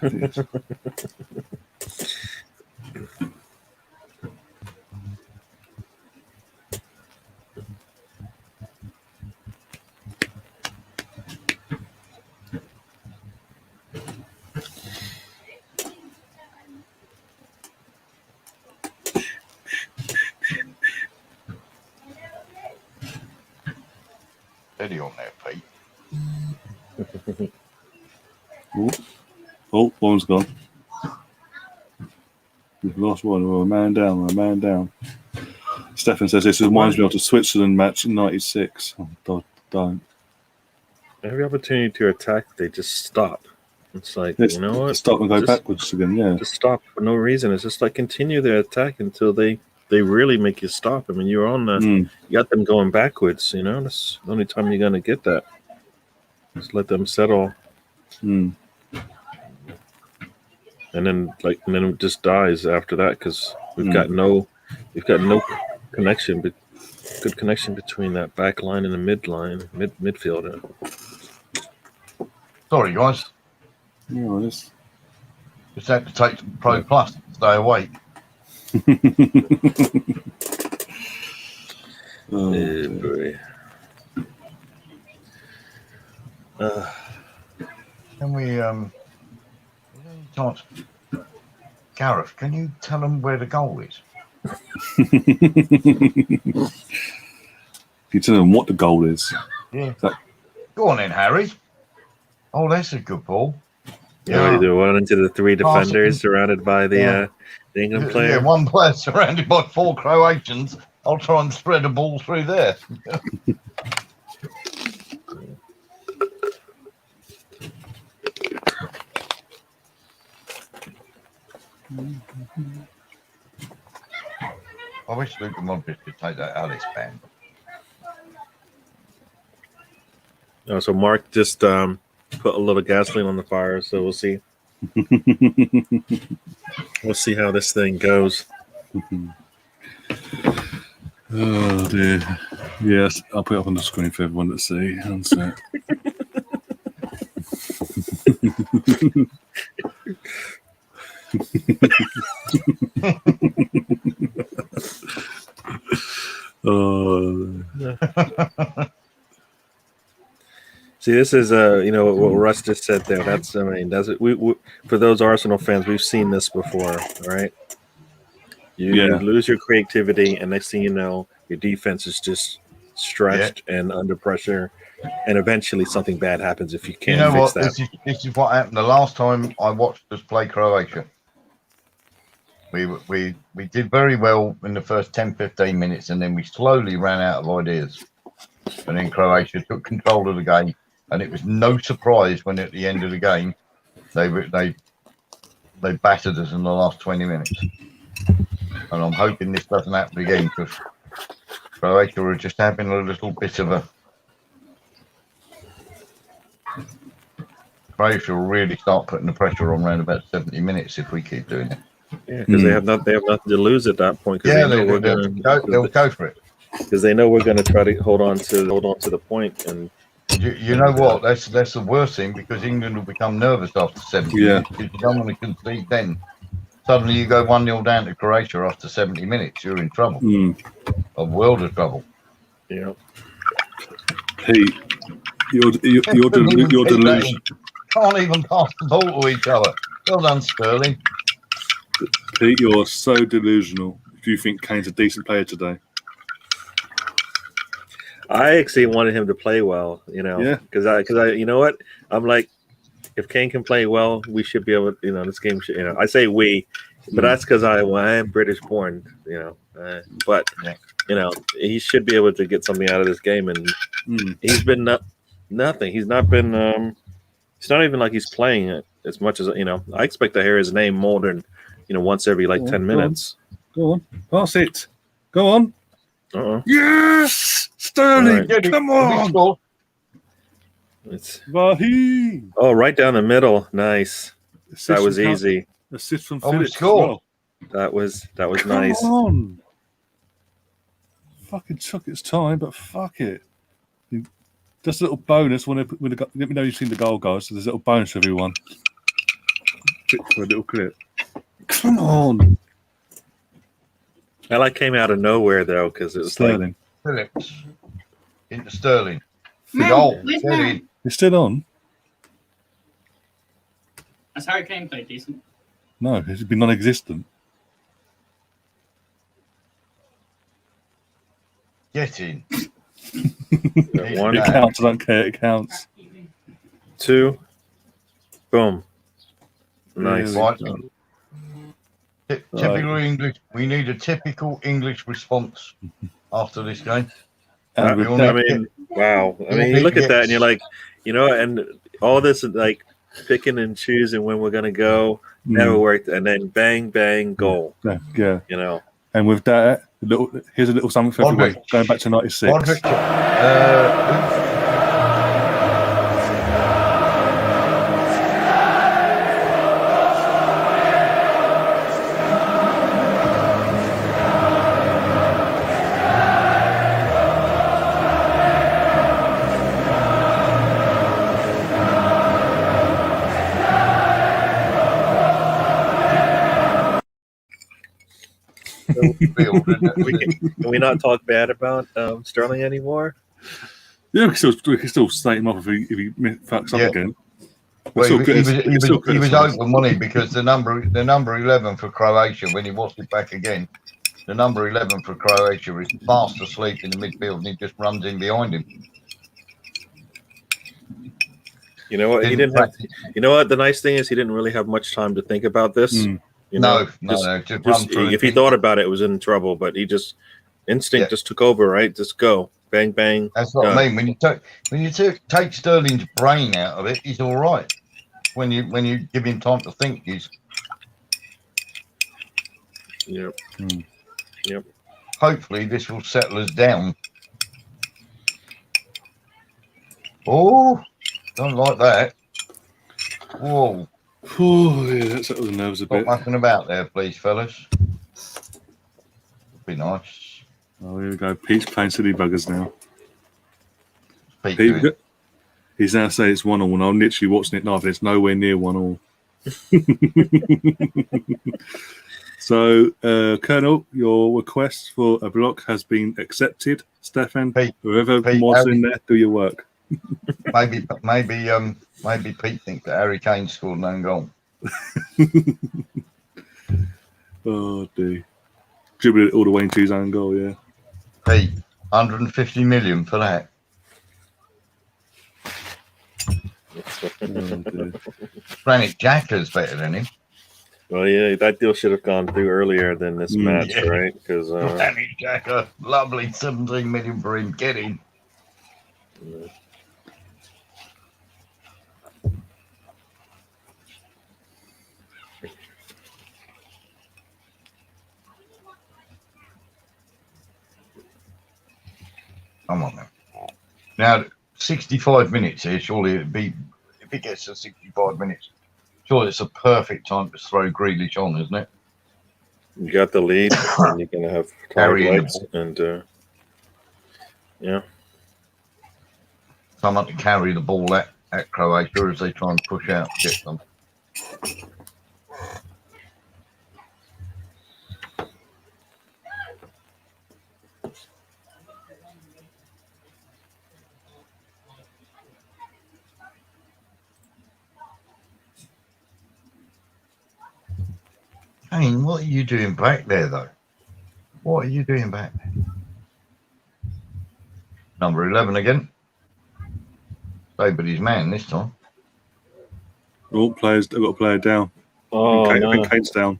Steady on there, Pete. Oh, one's gone. We've lost one. We're a man down. We're a man down. Stefan says this reminds me of the Switzerland match in '96. Oh, God, don't. Every opportunity to attack, they just stop. It's like, Let's you know what? stop and go Just- backwards again. Yeah. Just stop for no reason. It's just like continue their attack until they really make you stop. I mean, you're on the you got them going backwards. You know, that's the only time you're gonna get that. Just let them settle, and then it just dies after that because we've got no connection, but good connection between that back line and the midfielder. Sorry, guys. Oh, this. Just had to take some Pro Plus to stay awake. Oh, Yeah, boy. Can we, chance? Gareth, can you tell them where the goal is? You tell them what the goal is. Yeah. Go on then, Harry. Oh, that's a good ball. Yeah, they run into the three defenders surrounded by the England player. Yeah, one player surrounded by 4 Croatians. I'll try and spread a ball through there. I wish Luka Modric could take that out of his band. Oh, so Mark just put a little gasoline on the fire, so we'll see. We'll see how this thing goes. Oh dear. Yes, I'll put it up on the screen for everyone to see. One sec. Oh. See, this is what Russ just said there. That's we for those Arsenal fans, we've seen this before, right? You lose your creativity, and next thing you know, your defense is just stretched and under pressure, and eventually something bad happens if you can't fix that. This is what happened the last time I watched us play Croatia. We did very well in the first 10-15 minutes, and then we slowly ran out of ideas. And then Croatia took control of the game, and it was no surprise when at the end of the game they battered us in the last 20 minutes. And I'm hoping this doesn't happen again, because Croatia are just having a little bit of a. Croatia will really start putting the pressure on around about 70 minutes if we keep doing it. Yeah, because they have nothing to lose at that point. Yeah, they'll go for it. Because they know we're going to try to hold on to the point. And you know what? That's the worst thing, because England will become nervous after 70 minutes. Because you don't want to concede then. Suddenly you go 1-0 down to Croatia after 70 minutes. You're in trouble. A world of trouble. Yeah. Pete, you're delusional. Can't even pass the ball to each other. Well done, Sterling. Pete, you're so delusional. Do you think Kane's a decent player today? I actually wanted him to play well, because I, you know what? I'm like, if Kane can play well, we should be able to, this game should, I say we, but that's because I am British born, but, he should be able to get something out of this game. And he's been nothing. He's not been, it's not even like he's playing it as much as, I expect to hear his name more than, once every 10 minutes. Go on. Pass it. Go on. Yes! Sterling, Right. come on. It's Raheem. right down the middle. Nice. That was easy. Assist from Oh, we Phillips. scored. That was Come nice. on. Fucking took its time, but fuck it. Just a little bonus. Let me know you've seen the goal, guys. So there's a little bonus for everyone. For a little clip. Come on. Well, I came out of nowhere though because it was Sterling. Phillips into Sterling. The Mount, goal. where's Get Mount? in. It's still on. Has Harry Kane played decent? No, it's been non-existent. Get in. Like, one, It counts. I don't care. It counts. 2, boom. Nice. Yeah, Right. we- Typical English. We need a typical English response after this game. And we with all that, I mean, wow. I mean, you look at that and you're like, and all this is like picking and choosing when we're gonna go never worked, and then bang, bang, goal. yeah. You know. And with that, here's a little something for everyone. Modric. Going back to '96. Modric. Can we not talk bad about Sterling anymore? Yeah, we can still state him off if he fucks up again. Well, Still he was criticise. open, wasn't he? Because the number 11 for Croatia, when he watched it back again, the number 11 for Croatia is fast asleep in the midfield, and he just runs in behind him. You know what? He didn't have. You know what? The nice thing is he didn't really have much time to think about this. You know, Just just if he thought about it, was in trouble. But he just instinct just took over, right? Just go, bang, bang. That's what I mean. When you take Sterling's brain out of it, he's all right. When you give him time to think, he's. Yep. Yep. Hopefully, this will settle us down. Oh, don't like that. Whoa. Oh, yeah, that settles the nerves a bit. Stop mucking about there, please, fellas. Be nice. Oh, here we go. Pete's playing silly buggers now. Pete, He's now saying it's 1-1, and I'm literally watching it now. It's nowhere near 1-1. So, Colonel, your request for a block has been accepted. Stefan, Pete, whoever was in there, do your work. maybe Pete thinks that Harry Kane scored an own goal. Oh, dear. Dribbled it all the way into his own goal, yeah. Pete, 150 million for that. Oh, dear. Granit Xhaka's better than him. Well, yeah, that deal should have gone through earlier than this match, yeah. right? Because Granit Xhaka, lovely, 17 million for him. Get in. Come on, man. Now, 65 minutes here, surely it'd be, if it gets to 65 minutes, surely it's a perfect time to throw Grealish on, isn't it? you got the lead, and you're gonna have Carry tired in. legs, and yeah. Someone to carry the ball at Croatia as they try and push out, get them. Kane, what are you doing back there, though? What are you doing back there? Number 11 again. Nobody's man this time. All players, they've got a player down. Oh, I no. think Kane's down.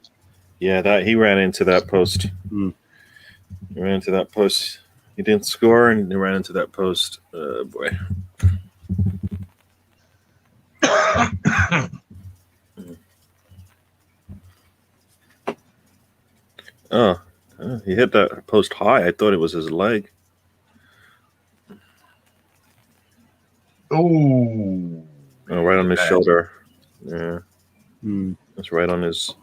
Yeah, that he ran into that post. Mm. He ran into that post. He didn't score, and he ran into that post. Boy. He hit that post high. I thought it was his leg. Oh, Right on his shoulder. Yeah, Mm. that's right on his.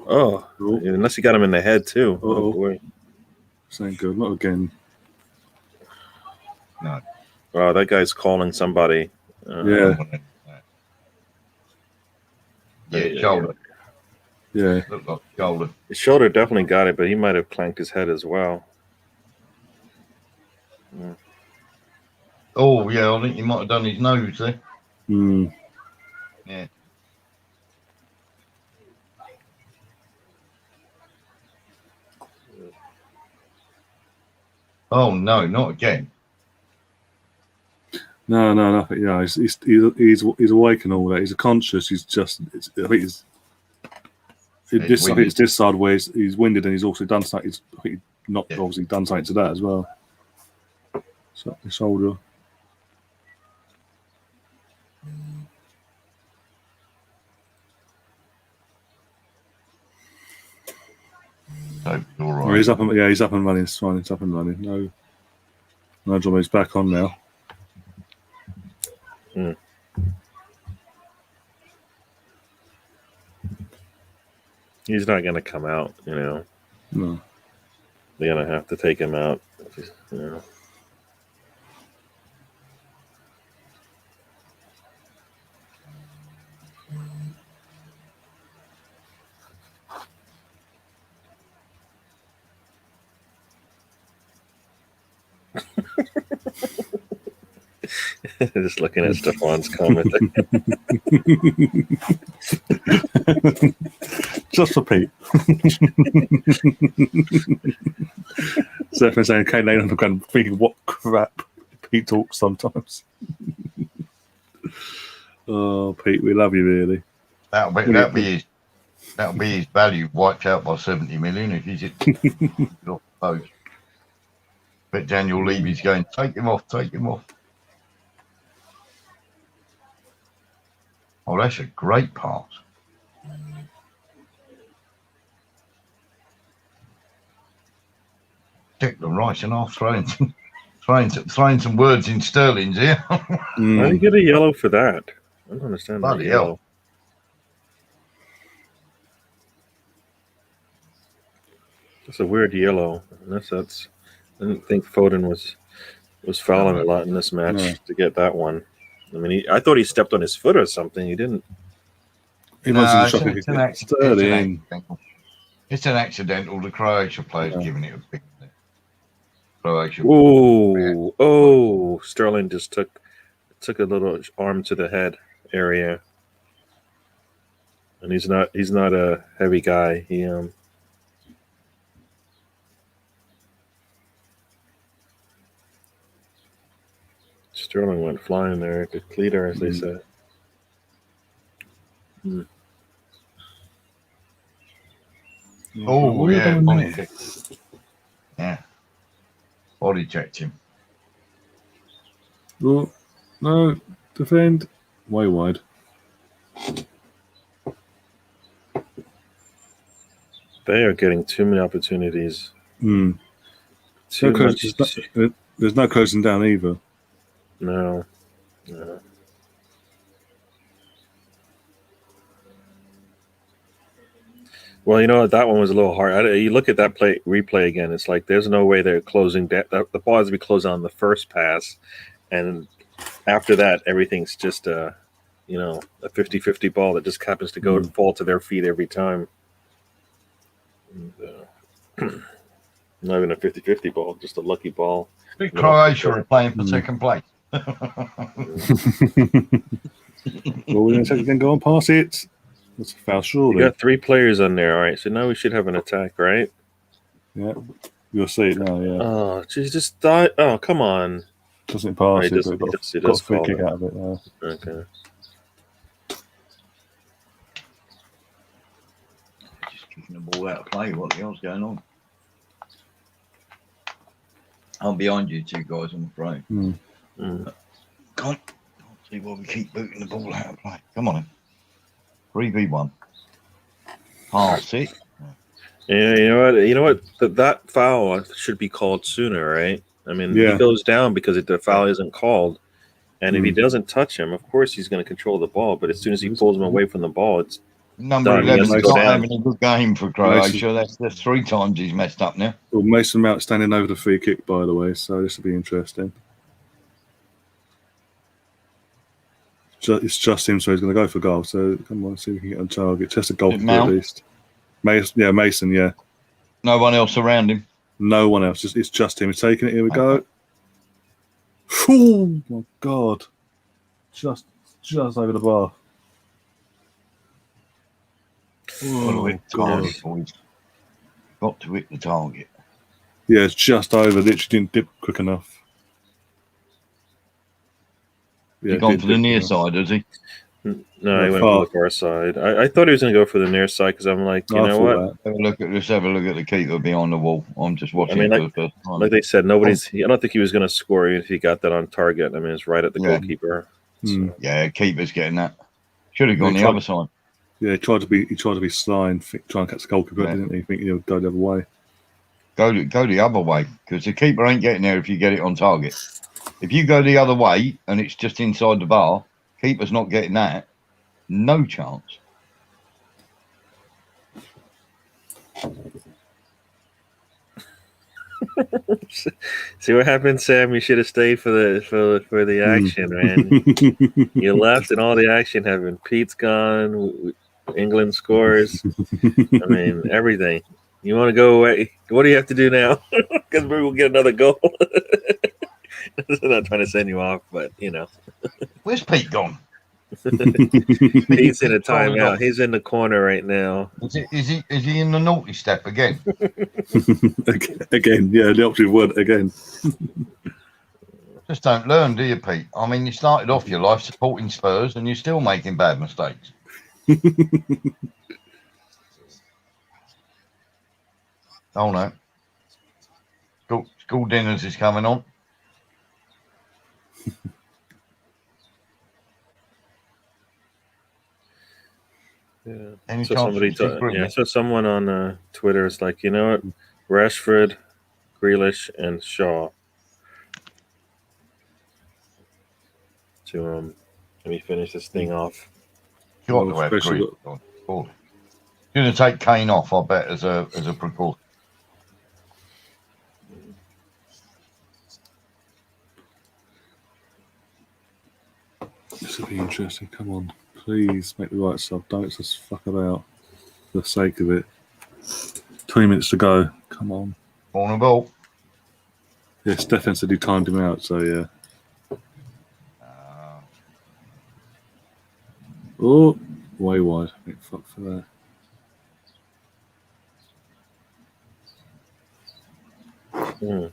Oh, unless he got him in the head too. Oh boy. This ain't good. Not again. no. Oh, that guy's calling somebody. Yeah. Yeah, shoulder. Yeah. Looked like shoulder. His shoulder definitely got it, but he might have clanked his head as well. Oh, yeah, I think he might have done his nose there. Mm. Yeah. Oh, no, not again. No, nothing. Yeah, he's awake and all that. He's conscious. He's just. I think it's this side where he's winded and he's also done something. I think he's not obviously done something to that as well. So the shoulder. So, all right. Oh, he's up and he's up and running. It's fine. It's up and running. No drama. He's back on now. He's not going to come out, you know. No. They're going to have to take him out, you know. Just looking at Stefan's comment. Just for Pete. Stefan saying, "Okay, Lane, I'm kind of thinking what crap Pete talks sometimes." Oh, Pete, we love you really. That'll be his value wiped out by 70 million if he's off the post. But Daniel Levy's going, take him off. Oh, that's a great pass. Declan Rice and I'll throwing some words in Sterling's here. Why did you get a yellow for that? I don't understand that Bloody yellow. hell. That's a weird yellow. That's I didn't think Foden was fouling a lot in this match to get that one. I mean, I thought he stepped on his foot or something. He didn't. He wasn't It's an accidental. The Croatia player's giving it a big. Croatia. Oh! Sterling just took a little arm to the head area, and he's not a heavy guy. He Sterling went flying there. Good cleater, as they said. Oh, yeah. Body check. Yeah. Body checked him. Oh, no, defend. Way wide. They are getting too many opportunities. There's no closing down either. No. Well, you know what? That one was a little hard. You look at that replay again. It's like there's no way they're closing down. The ball has to be closed on the first pass, and after that, everything's just a 50-50 ball that just happens to go and fall to their feet every time. And, not even a 50-50 ball, just a lucky ball. Croatia are playing for second place. Well, we're going to go and pass it. That's a foul, surely. You got 3 players on there, all right. So now we should have an attack, right? Yeah, you'll see it now. Yeah. Oh, geez, just thought. Oh, come on. Doesn't pass it. But got a free kick out of it now. Okay. Just kicking the ball out of play. What the hell's going on? I'm behind you two guys, I'm afraid. Can't see why we keep booting the ball out of play. Come on, 3v1. Pass it. Yeah, you know what? That foul should be called sooner, right? I mean, he goes down because the foul isn't called, and if he doesn't touch him, of course he's going to control the ball. But as soon as he pulls him away from the ball, it's number 11 is not having a good game for Croatia. That's 3 times he's messed up now. Well, Mason Mount standing over the free kick, by the way, so this will be interesting. it's just him, so he's going to go for goal. So come on, see if we can get on target. Test a goalkeeper at Mount? least. Mason, yeah. No one else around him. No one else. It's just him. He's taking it. Here we go. Oh my God! Just over the bar. Oh God! Got to hit the target. Yeah, it's just over. Literally didn't dip quick enough. Yeah, He's gone for the dip near enough. side, has he? No, he went far. for the far side. I thought he was going to go for the near side because I'm like, you I know thought what? that. Let's have a look at the keeper behind the wall. I'm just watching I mean, for the first time. Like they said, nobody's. I don't think he was going to score if he got that on target. I mean, it's right at the goalkeeper. Hmm. So. Yeah, keeper's getting that. Should have gone They the tried- other side. Yeah, he tried to be sly and try and catch the goalkeeper, Yeah. didn't he? Think he'll go the other way. Go the other way because the keeper ain't getting there if you get it on target. If you go the other way and it's just inside the bar, keeper's not getting that. No chance. See what happened, Sam? You should have stayed for the action, man. You left, and all the action happened. Pete's gone. England scores. I mean, everything. You want to go away? What do you have to do now? Because we will get another goal. I'm not trying to send you off, but you know. Where's Pete gone? He's in a timeout. He's in the corner right now. Is he in the naughty step again? Again, yeah, the operative word again. Just don't learn, do you, Pete? I mean, you started off your life supporting Spurs and you're still making bad mistakes. Oh no. School dinners is coming on. Yeah. Any So chance somebody, you see Grealish? so someone on Twitter is like, you know what, Rashford, Grealish, and Shaw. To let me finish this thing off. Got to have Grealish on. Cool. Going to take Kane off, I bet, as a precaution. This will be interesting. Come on, please make the right sub. Don't just fuck about for the sake of it. 20 minutes to go. Come on. Corner ball. Yeah, Stefan said he timed him out, so yeah. Oh, way wide. Big fuck for that. Hmm.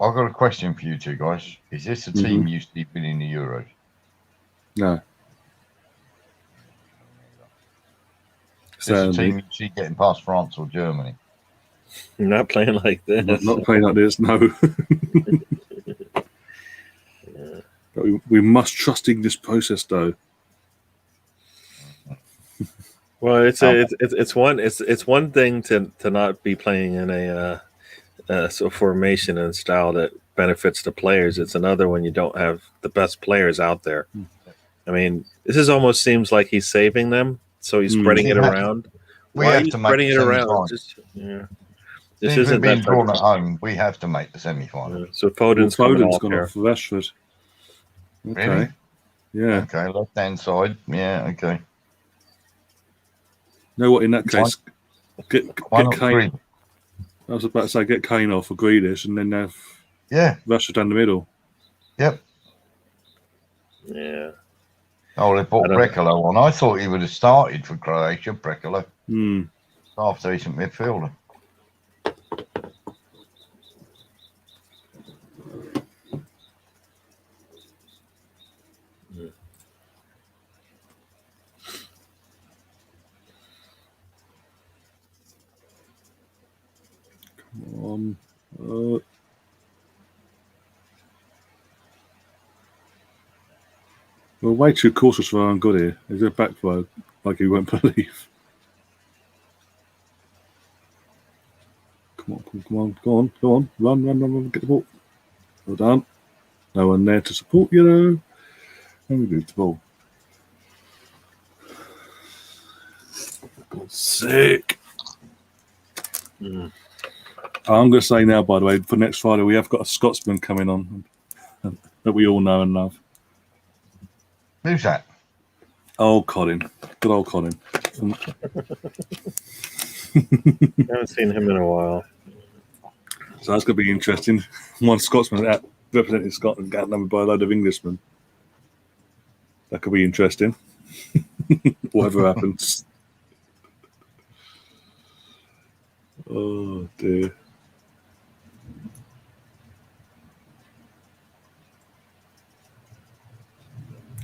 I've got a question for you two guys. Is this a team used to be winning the Euros? No. Is this a team you see getting past France or Germany? You're not playing like this. Not playing like this, no. Yeah. But we must trust in this process, though. Well, it's one thing to not be playing in a formation and style that benefits the players. It's another when you don't have the best players out there. I mean, this almost seems like he's saving them, so he's spreading it around. Why are you spreading it around? Just this isn't being that drawn at home. We have to make the semi-final. So Foden's coming off gone here. off for Rashford. Okay. Really? Yeah. Okay, left-hand side. Yeah, okay. You know what? In that case, get Kane. I was about to say get Kane off for Grealish, and then have Rashford down the middle. Yep. Yeah. Oh, they brought Brekalo on. I thought he would have started for Croatia. Brekalo. Half decent midfielder. Come on. We're way too cautious for our own good here. Is it back throw like he won't believe? Come on, run, get the ball. Well done. No one there to support you though. And we lose the ball. God's sake. I'm going to say now, by the way, for next Friday, we have got a Scotsman coming on that we all know and love. Who's that? Oh, Colin. Good old Colin. I haven't seen him in a while. So that's going to be interesting. One Scotsman out representing Scotland outnumbered by a load of Englishmen. That could be interesting. Whatever happens. Oh, dear.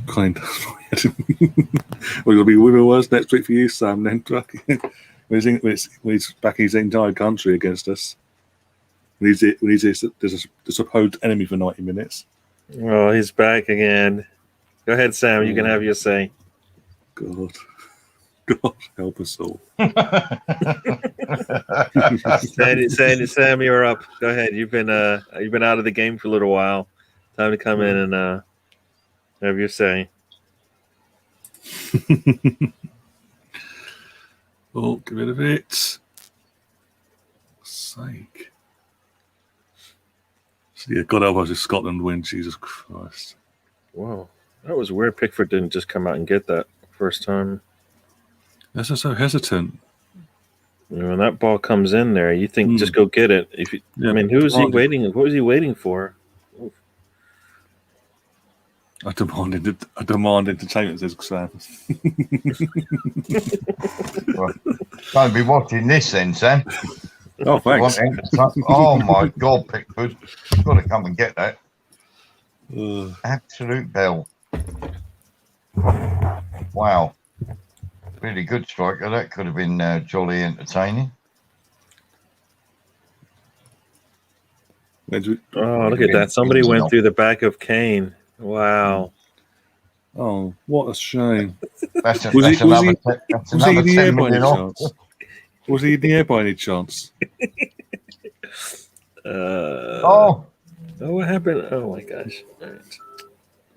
Kind of. We're going to be women worse next week for you, Sam, then. when he's back in his entire country against us. There's a supposed enemy for 90 minutes. Oh, he's back again. Go ahead, Sam. You can have your say. God help us all. Sam, you're up. Go ahead. You've been out of the game for a little while. Time to come in and have your say. Oh, get rid of it. Sake. So yeah, God help us if Scotland win. Jesus Christ. Wow. That was weird. Pickford didn't just come out and get that first time. That's just so hesitant. You know, when that ball comes in there, you think just go get it. I mean, who was he waiting? What was he waiting for? I demand entertainment, says Sam. Well, don't be watching this then, Sam. Oh, thanks. Oh my God, Pickford. You've got to come and get that. Absolute bell. Wow. Really good striker. That could have been jolly entertaining. Oh, look at that. Somebody went through the back of Kane. Wow. Oh, what a shame. Was he in the air by any chance? Was he in the air by any chance? Oh, what happened? Oh, my gosh. All right.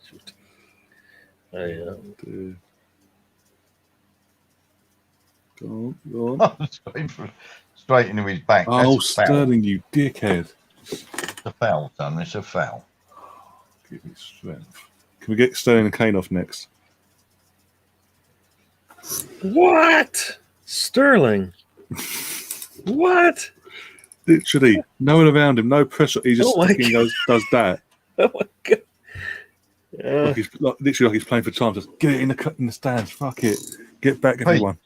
Shoot. Go on. Straight into his back. Oh, Sterling, you dickhead. It's a foul, son. It's a foul. Give me strength. Can we get Sterling and Kane off next? What? Sterling? What? Literally, no one around him, no pressure. He just fucking does that. Oh my God. Literally like he's playing for time. Just get it in the stands. Fuck it. Get back, everyone.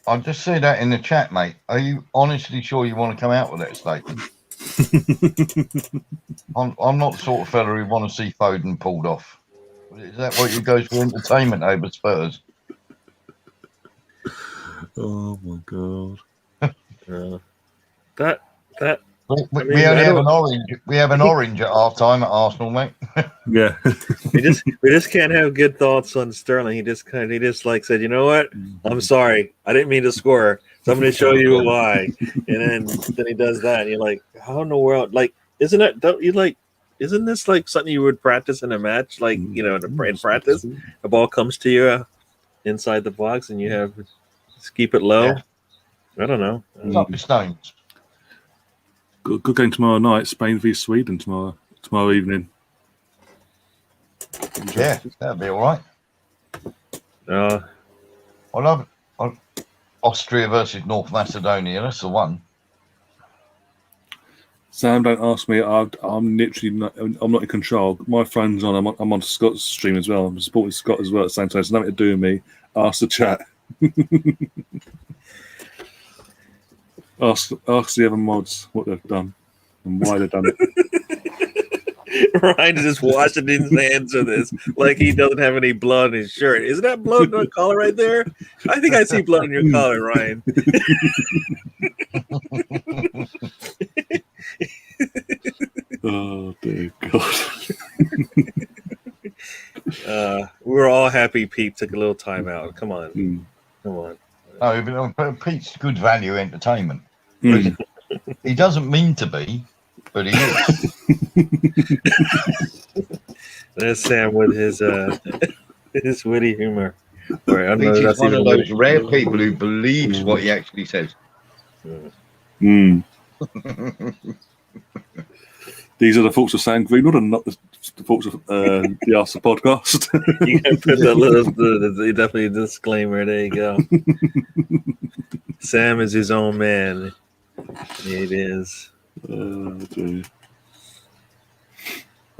I'll just say that in the chat, mate. Are you honestly sure you want to come out with that statement? I'm not the sort of fella who want to see Foden pulled off. Is that what you go for entertainment over Spurs? Oh my God. We only have an orange. We have an orange at half time at Arsenal, mate. Yeah. we just can't have good thoughts on Sterling. He just said, you know what? I'm sorry. I didn't mean to score. So I'm going to show you why. And then he does that, and you're like, how in the world? Like, isn't this like something you would practice in a match? Like, you know, in practice, the ball comes to you inside the box, and you have just keep it low. Yeah. I don't know. Up the stones. Good game tomorrow night. Spain v Sweden tomorrow evening. Yeah, that'll be all right. I love it. Austria versus North Macedonia. That's the one. Sam, don't ask me. I'm literally not. I'm not in control. My phone's on. I'm on Scott's stream as well. I'm supporting Scott as well at the same time. It's nothing to do with me. Ask the chat. Ask the other mods what they've done and why they've done it. Ryan is just washing his hands of this like he doesn't have any blood in his shirt. Isn't that blood on the collar right there? I think I see blood on your collar, Ryan. Oh dear God. We were all happy Pete took a little time out. Come on. Come on. No, but Pete's good value entertainment. He doesn't mean to be, but he is. There's Sam with his witty humor. Right, I know one of those rare people who believes what he actually says. These are the thoughts of Sam Green, not the thoughts of the Arsenal podcast. You can put that little definitely a disclaimer. There you go. Sam is his own man. It is. Dear.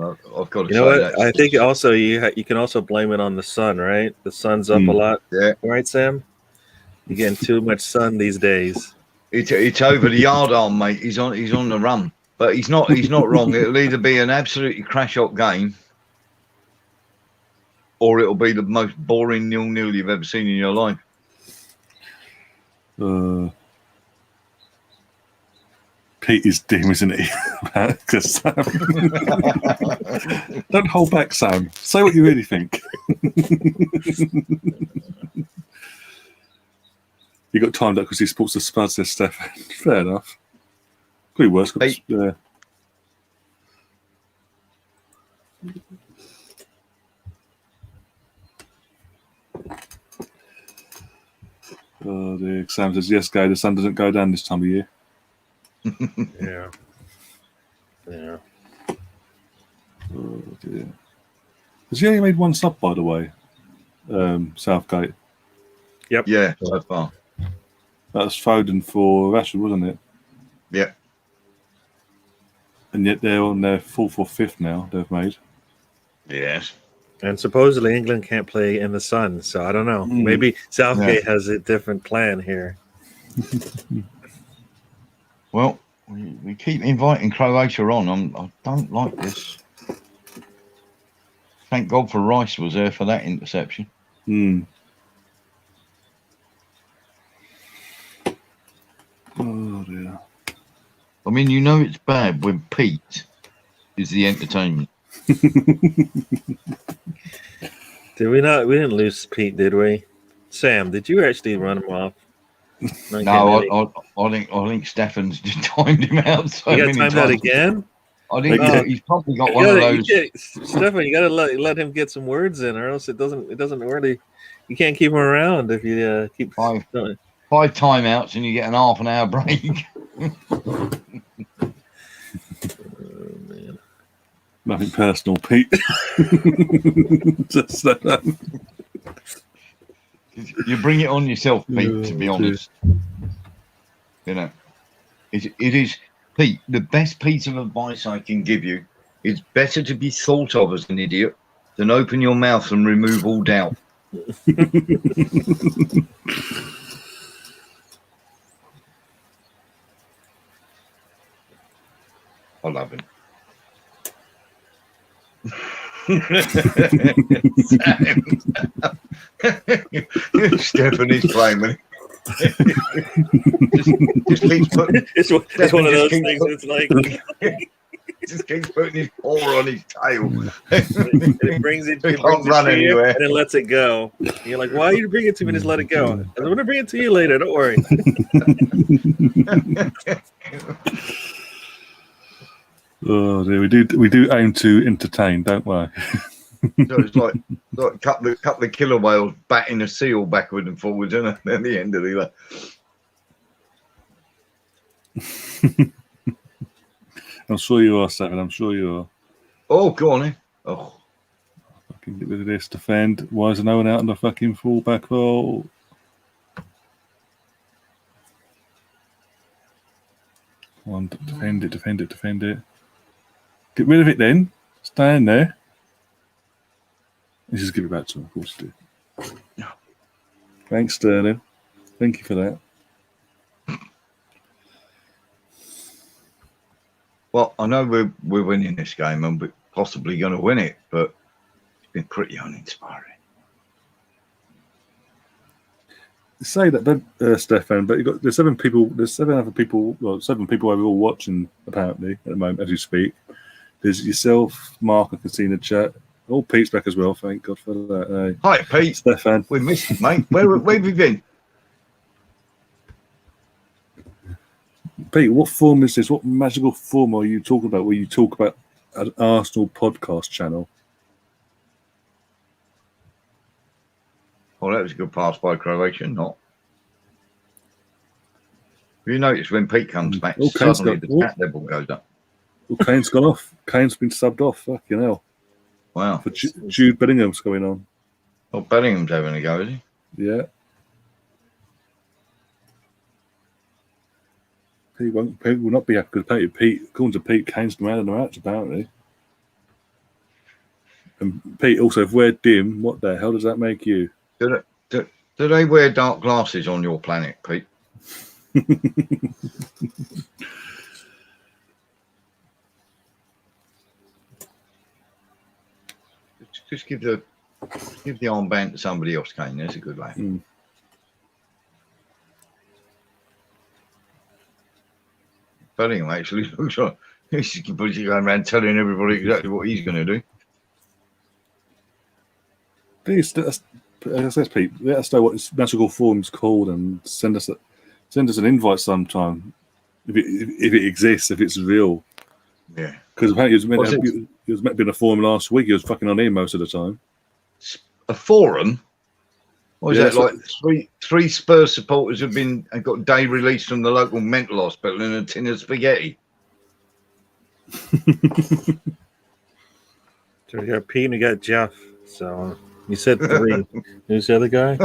I've got to You know say what? I think also you can also blame it on the sun, right? The sun's up a lot. Yeah. Right, Sam? You're getting too much sun these days. It's over the yard arm, mate. He's on the run. But he's not wrong. It'll either be an absolutely crash-up game, or it'll be the most boring 0-0 you've ever seen in your life. Pete is dim, isn't he? Don't hold back, Sam. Say what you really think. You got timed up because he supports the Spuds there, Stefan. Fair enough. Pretty worse. Yeah. Oh dear. Sam says, yes, Gay, the sun doesn't go down this time of year. Yeah. Yeah. Oh dear. Has he only made one sub, by the way? Southgate. Yep. Yeah, so far. That was Foden for Rashford, wasn't it? Yeah. And yet they're on their 4th or 5th now, they've made. Yes. And supposedly England can't play in the sun, so I don't know. Maybe Southgate has a different plan here. Well, we keep inviting Croatia on. I don't like this. Thank God for Rice was there for that interception. Oh dear. I mean, you know it's bad when Pete is the entertainment. Did we not? We didn't lose Pete, did we? Sam, did you actually run him off? No, I think Stefan's just timed him out. So You got timed out again? I think he's probably got one of those. Stefan, you got to let him get some words in, or else it doesn't really. You can't keep him around if you keep Five timeouts and you get an half an hour break. Man. Nothing personal, Pete. Just You bring it on yourself, Pete, to be honest. You know, it is, Pete, the best piece of advice I can give you is better to be thought of as an idiot than open your mouth and remove all doubt. I love him. Stephanie's playing with just keeps putting. It's one of those things. It's like just keeps putting his paw on his tail. it brings it can't brings run it to you anywhere. and then lets it go. And you're like, why are you bringing it to me and just let it go? I'm going to bring it to you later. Don't worry. oh dear, we do aim to entertain, don't we? So it's like a couple of killer whales batting a seal backward and forwards, isn't it? At the end of the I'm sure you are, Sam. I'm sure you are. Oh, go on then. Oh, Fucking get rid of this. Defend. Why is there no one out on the fucking fullback role? Come on, defend it. Get rid of it then. Stand there. Let's just give it back to him, of course you do. Thanks, Sterling. Thank you for that. well, I know we're winning this game and we're possibly going to win it, but it's been pretty uninspiring. Say that, Stefan, but there's 7 people. There's 7 other people. Well, 7 people overall watching apparently at the moment as you speak. There's yourself, Mark. I can see in the chat. Oh, Pete's back as well. Thank God for that. Hi, Pete. Stefan. We missed you, mate. Where have you been? Pete, what form is this? What magical form are you talking about where you talk about an Arsenal podcast channel? Well, that was a good pass by Croatia, not. You notice when Pete comes back, Oh, Kane's suddenly got- the chat level goes up. Well, Kane's gone off. Kane's been subbed off. Fucking hell. Wow. For Jude Bellingham's going on. Well, Bellingham's having a go, is he? Yeah. Pete will not be happy because Pete, according to Pete, Kane's the man of the match, apparently. And Pete also, if we're dim, what the hell does that make you? Do they wear dark glasses on your planet, Pete? Just give the armband to somebody else, Kane. There's a good lad. Bellingham actually looks like he's going around telling everybody exactly what he's going to do. Please, as I said, Pete, let us know what this magical form's called and send us an invite sometime if it exists, if it's real. Yeah. Because apparently he was meant to be in a forum last week. He was fucking on here most of the time. A forum? What is Yeah, that like? Three Spurs supporters have got day release from the local mental hospital in a tin of spaghetti. So we got Pete and we got Jeff. So you said 3. Who's the other guy?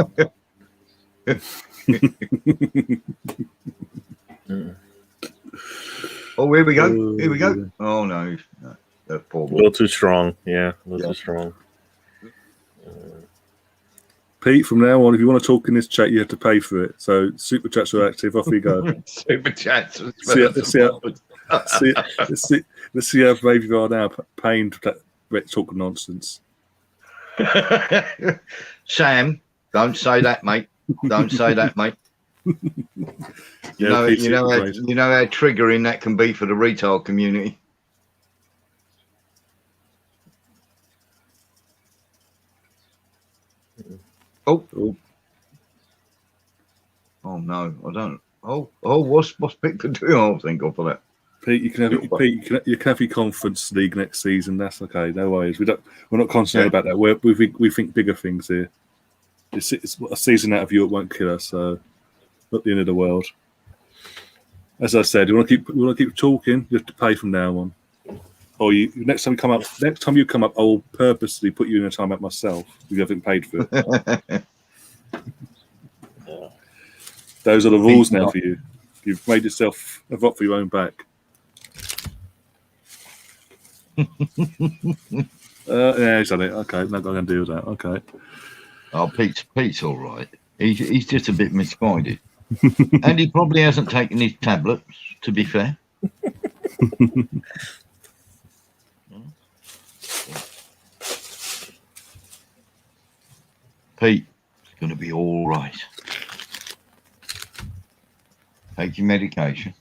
Oh, here we go. Here we go. Oh, no. That poor A boy. little too strong. Yeah, a little too strong. Pete, from now on, if you want to talk in this chat, you have to pay for it. So super chats are active. Off we go. Super chats. Let's see how brave you are now, paying to talk nonsense. Sam, don't say that, mate. Don't say that, mate. You know how triggering that can be for the retail community. Oh no, I don't. What's Pickford doing? Oh, thank God for that. Pete, you can have your conference league next season. That's okay. No worries. We're not concerned about that. We think bigger things here. It's a season out of Europe won't kill us. So not the end of the world. As I said, we want to keep talking. You have to pay from now on. Or next time you come up, I will purposely put you in a timeout myself. You haven't paid for it. Those are the rules now for you. You've made yourself a vote for your own back. Yeah, he's done it. Okay, not going to deal with that. Okay. Oh, Pete's all right. He's just a bit misguided. And he probably hasn't taken his tablets, to be fair. Pete, it's going to be all right. Take your medication.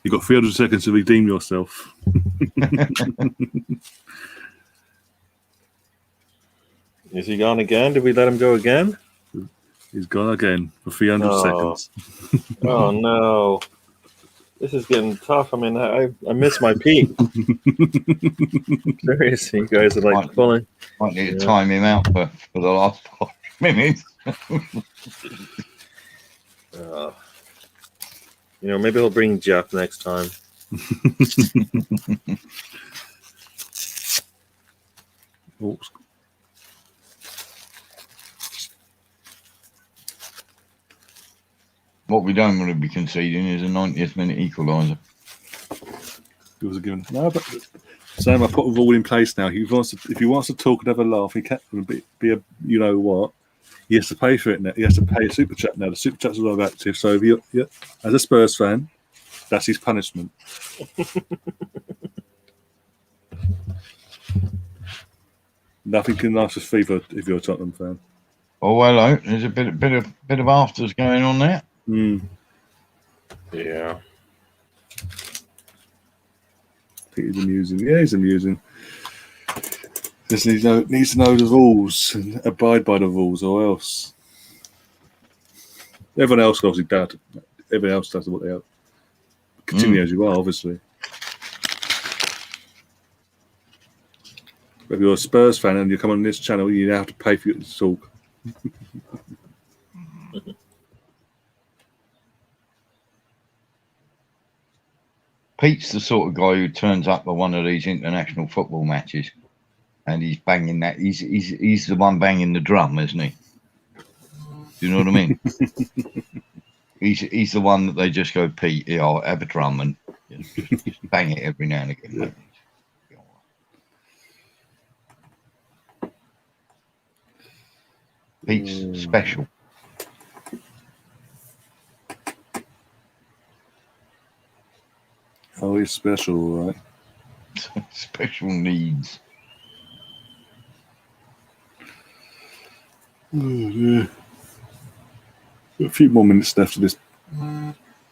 You've got 300 seconds to redeem yourself. Is he gone again? Did we let him go again? He's gone again for 300 seconds. Oh, no. This is getting tough. I mean, I miss my Pete. Seriously, you guys are like pulling. Might need to time him out for the last 5 minutes. Maybe he'll bring Jeff next time. Oops. What we don't want to be conceding is a 90th minute equaliser. It was a given. No, but Sam, I put a rule in place now. If he wants to talk and have a laugh, he can't be a you know what. He has to pay for it now. He has to pay a super chat now. The super chats are active. So if you, as a Spurs fan, that's his punishment. Nothing can last as fever if you're a Tottenham fan. Oh, hello. There's a bit of afters going on there. Yeah. He's amusing. Yeah, he's amusing. Just needs to know the rules and abide by the rules, or else everyone else obviously does. Everyone else does what they are. Continue as you are, obviously. But if you're a Spurs fan and you come on this channel, you have to pay for your talk. Pete's the sort of guy who turns up at one of these international football matches, and he's banging that. He's the one banging the drum, isn't he? Do you know what I mean? he's the one that they just go, Pete, yeah, I'll have a drum and just bang it every now and again. Yeah. Mate. Pete's special. Oh, he's special, right? Special needs. Oh, yeah. A few more minutes left of this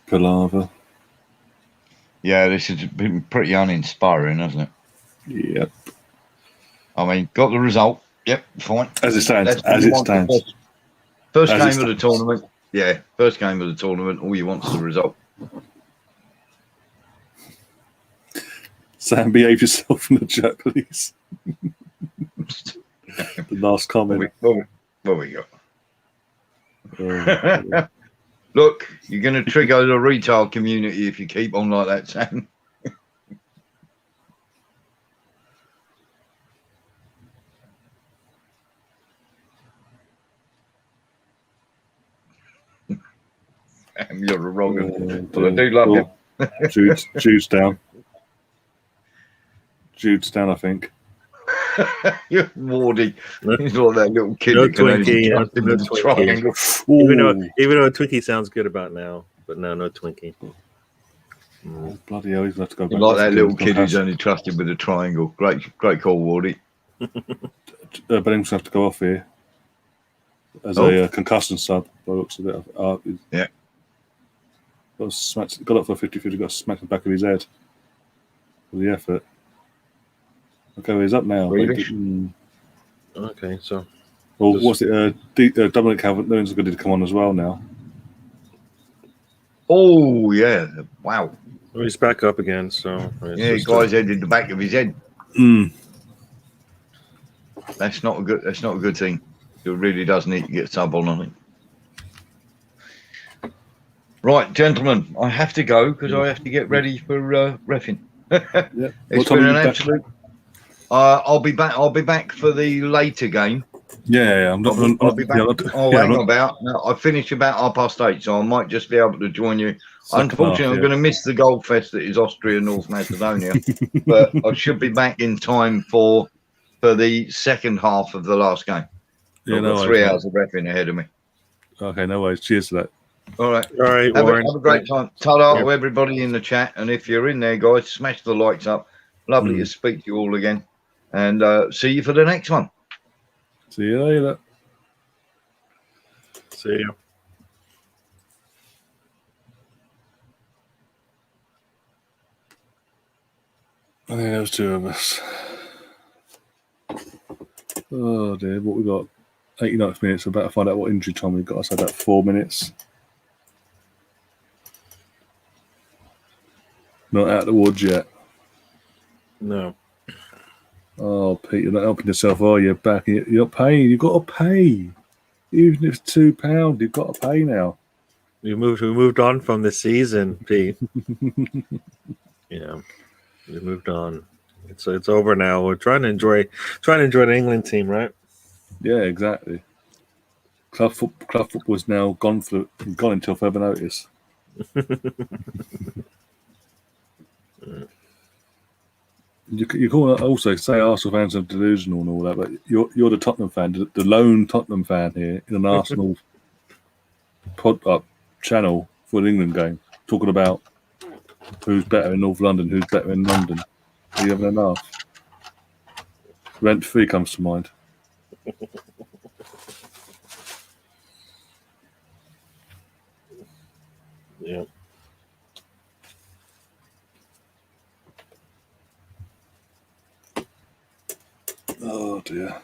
palaver. Yeah, this has been pretty uninspiring, hasn't it? Yep. I mean, got the result. Yep, fine. As it stands. That's what As you it want. stands. First As it game of the stands. tournament. Yeah, first game of the tournament. All you want is the result. Sam, behave yourself in the chat, please. The last comment. What we got? Oh, Look, you're going to trigger the retail community if you keep on like that, Sam. Sam, you're a wrong one. Well, I do love you. Jude's down. Jude's down, I think. You're Wardy. He's like that little kid No that can only Twinkie, trust him with a Twinkie. triangle. Even though Twinkie sounds good about now, but no Twinkie. Oh, bloody hell, he's going to have to go back. You're like that little kid who's only trusted with a triangle. Great call, Wardy. Benningham's going to have to go off here as a concussion sub. By the looks of it. Yeah. Got up for 50-50, got smacked in the back of his head for the effort. Okay, well, he's up now. Okay, so. Well, what's it? Dominic Calvert-Lewin's going to come on as well now. Oh, yeah. Wow. Well, he's back up again, so. Yeah, guy's head in the back of his head. Mm. That's not a good thing. It really does need to get sub on, I think. Right, gentlemen, I have to go because I have to get ready for reffing. Yeah. It's been an absolute. I'll be back. I'll be back for the later game. Yeah. I'm not. I'll be back. Yeah, I finish about 8:30, so I might just be able to join you. Unfortunately, I'm going to miss the Gold Fest that is Austria, North Macedonia, but I should be back in time for the second half of the last game. Yeah, I've got 3 hours of reffing ahead of me. Okay, no worries. Cheers to that. All right. All right, Have Warren. a great time. Ta-da to everybody in the chat. And if you're in there, guys, smash the likes up. Lovely to speak to you all again. And see you for the next one. See you later. See you. I think there's two of us. Oh dear, what we got? 89 minutes. About to find out what injury time we've got. I said that 4 minutes. Not out of the woods yet. No. Oh, Pete, you're not helping yourself, are you? Back, you're not paying. You've got to pay. Even if it's £2, you've got to pay now. We moved on from the season, Pete. Yeah, we moved on. It's over now. We're trying to enjoy the England team, right? Yeah, exactly. Club football is now gone until further notice. You can also say Arsenal fans are delusional and all that, but you're the Tottenham fan, the lone Tottenham fan here in an Arsenal channel for an England game, talking about who's better in North London, who's better in London. Are you having enough? Rent Free comes to mind. Yeah. Oh dear.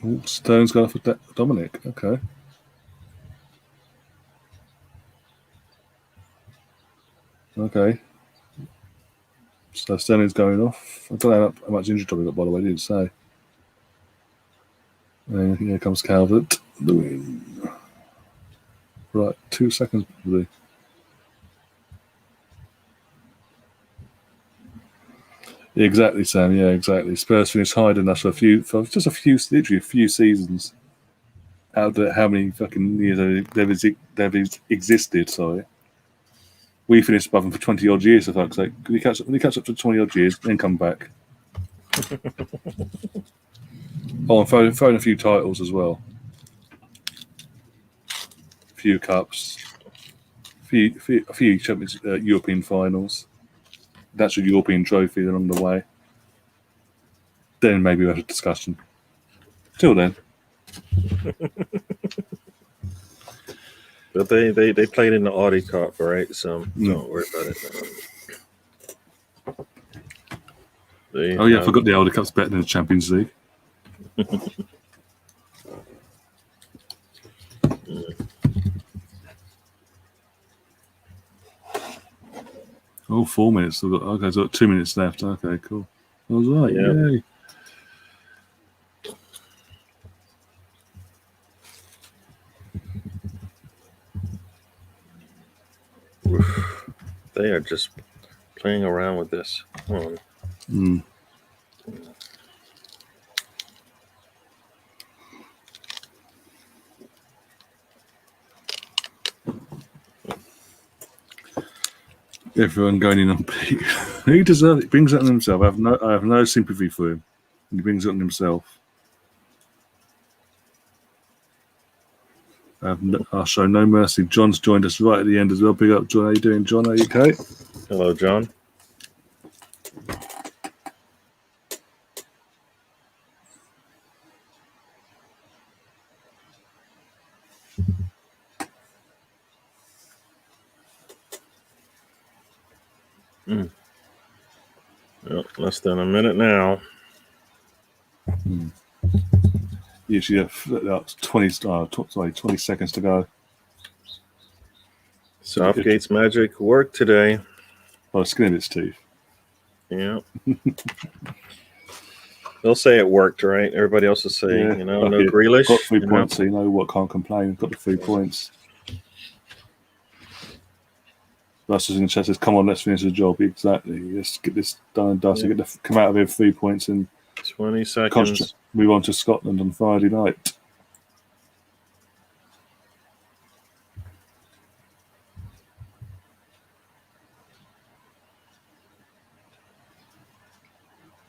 Oh, Stone's going for Dominic. Okay. Okay. So Sterling's going off. I don't know how much injury trouble he got, by the way. He didn't say. And here comes Calvert. Right, 2 seconds probably. Exactly, Sam. Yeah, exactly. Spurs finished higher than us for literally a few seasons. How many fucking years they've existed? Sorry, we finished above them for 20 odd years. For fuck's sake, we catch up to 20 odd years, then come back. And throwing a few titles as well, a few cups, a few Champions European finals. That's a European trophy along the way. Then maybe we'll have a discussion. Till then. But they played in the Audi Cup, right? So don't worry about it. I forgot the Audi Cup's better than the Champions League. Oh, 4 minutes. So I've got 2 minutes left. Okay, cool. I was right. Yeah. Yay. They are just playing around with this. Come on. Everyone going in on Pete. He deserves it. He brings it on himself. I have no sympathy for him. He brings it on himself. I'll show no mercy. John's joined us right at the end as well. Big up, John. How you doing, John? Are you okay? Hello, John. Well, less than a minute now. Usually, 20 seconds to go. Southgate's magic worked today. Oh, skin of its teeth. Yeah. They'll say it worked, right? Everybody else will say, no Grealish. Got 3 points, so you know what, can't complain. Got the 3 points. Russell's in the chat says, come on, let's finish the job. Exactly. Let's get this done and dusted. Yeah. Come out of here with 3 points and 20 seconds. Move on to Scotland on Friday night.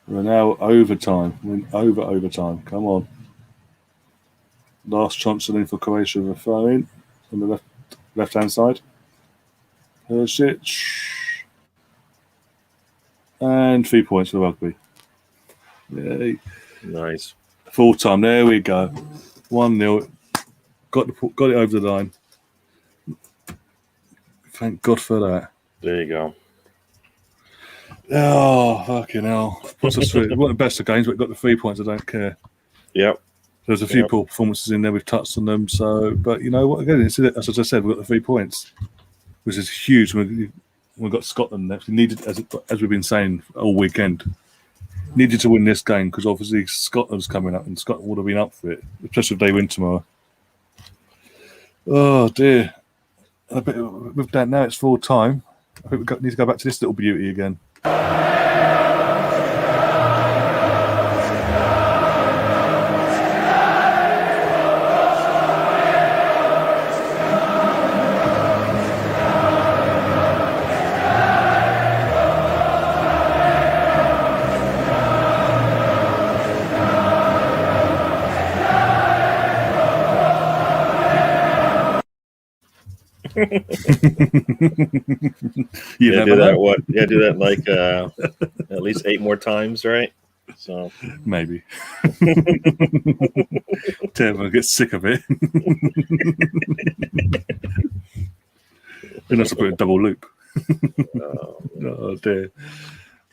We're now overtime. We're overtime. Come on. Last chance in for Croatia with a throw in on the left hand side. Persic. And 3 points for rugby. Yay. Nice. Full time. There we go. 1-0. Got it over the line. Thank God for that. There you go. Oh, fucking hell. Puts us through. What the best of games, but got the 3 points. I don't care. Yep. There's a few poor performances in there. We've touched on them. So, but you know what? Again, as I said, we've got the 3 points, which is huge. We've got Scotland next. We needed, as we've been saying all weekend, needed to win this game because obviously Scotland's coming up and Scotland would have been up for it, especially if they win tomorrow. Oh dear. With that, now it's full time. I think we need to go back to this little beauty again. Do that. What? Yeah, do that like at least 8 more times, right? So maybe. Everyone gets sick of it. Then I have to put a double loop. Oh dear.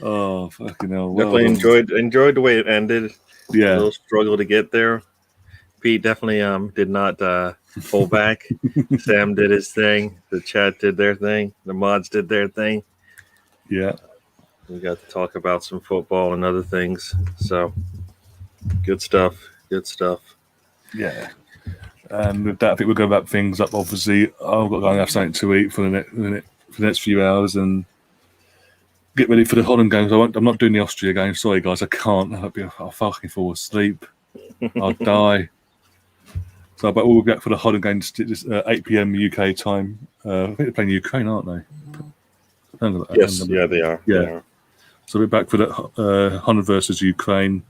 Oh fucking hell. Definitely enjoyed the way it ended. Yeah. A little struggle to get there. Pete definitely did not pull back. Sam did his thing. The chat did their thing. The mods did their thing. Yeah. We got to talk about some football and other things. So good stuff. Good stuff. Yeah. And with that, I think we're going to wrap things up. Obviously, I've got to go and have something to eat for the next few hours and get ready for the Holland games. I'm not doing the Austria game. Sorry, guys, I can't. I'll fucking fall asleep. I'll die. So, but we'll get for the Holland games. 8 p.m. UK time. I think they're playing Ukraine, aren't they? Yes, yeah, they are. Yeah. They are. So we're back for the Holland versus Ukraine.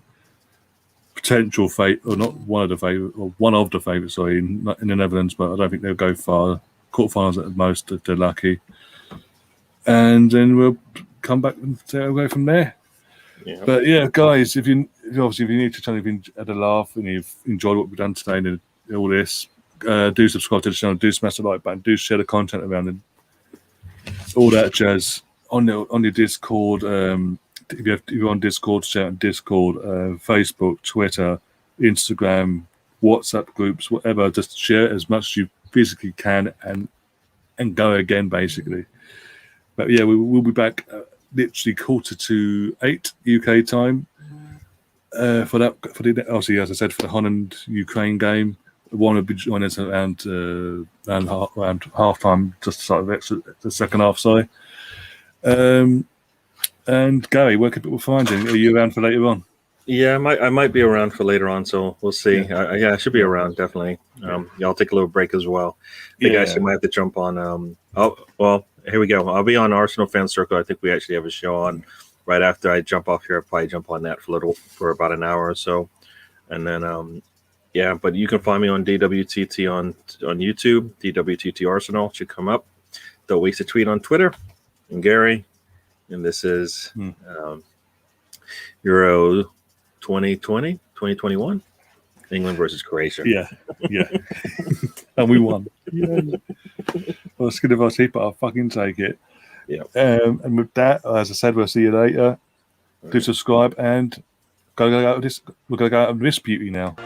Potential fate, or not one of the favourites, or one of the favourites, sorry, in the Netherlands, but I don't think they'll go far. Quarterfinals at the most, if they're lucky. And then we'll come back and go from there. Yeah. But yeah, guys, if you need to tell me if you had a laugh and you've enjoyed what we've done today and all this, do subscribe to the channel, do smash the like button, do share the content around and all that jazz on your Discord. If you're on Discord, share on Discord, Facebook, Twitter, Instagram, WhatsApp groups, whatever. Just share as much as you physically can and go again, basically. But yeah, we'll be back literally 7:45 UK time for that. Obviously, as I said, for the Holland Ukraine game. One will be joining us around half time, just sort of the second half. Sorry. And Gary, where can people find you? Are you around for later on? Yeah, I might be around for later on, so we'll see. Yeah, I should be around definitely. I'll take a little break as well. I think I actually might have to jump on. Well, here we go. I'll be on Arsenal Fan Circle. I think we actually have a show on right after I jump off here. I'll probably jump on that for about an hour or so, and then yeah. But you can find me on DWTT on YouTube. DWTT Arsenal should come up. Don't waste a tweet on Twitter. And Gary. And this is Euro 2020, 2021, England versus Croatia. Yeah. And we won. Yeah. Well, it's good of us, but I'll fucking take it. Yeah. And with that, as I said, we'll see you later. Do subscribe and we're going to go out of this beauty now.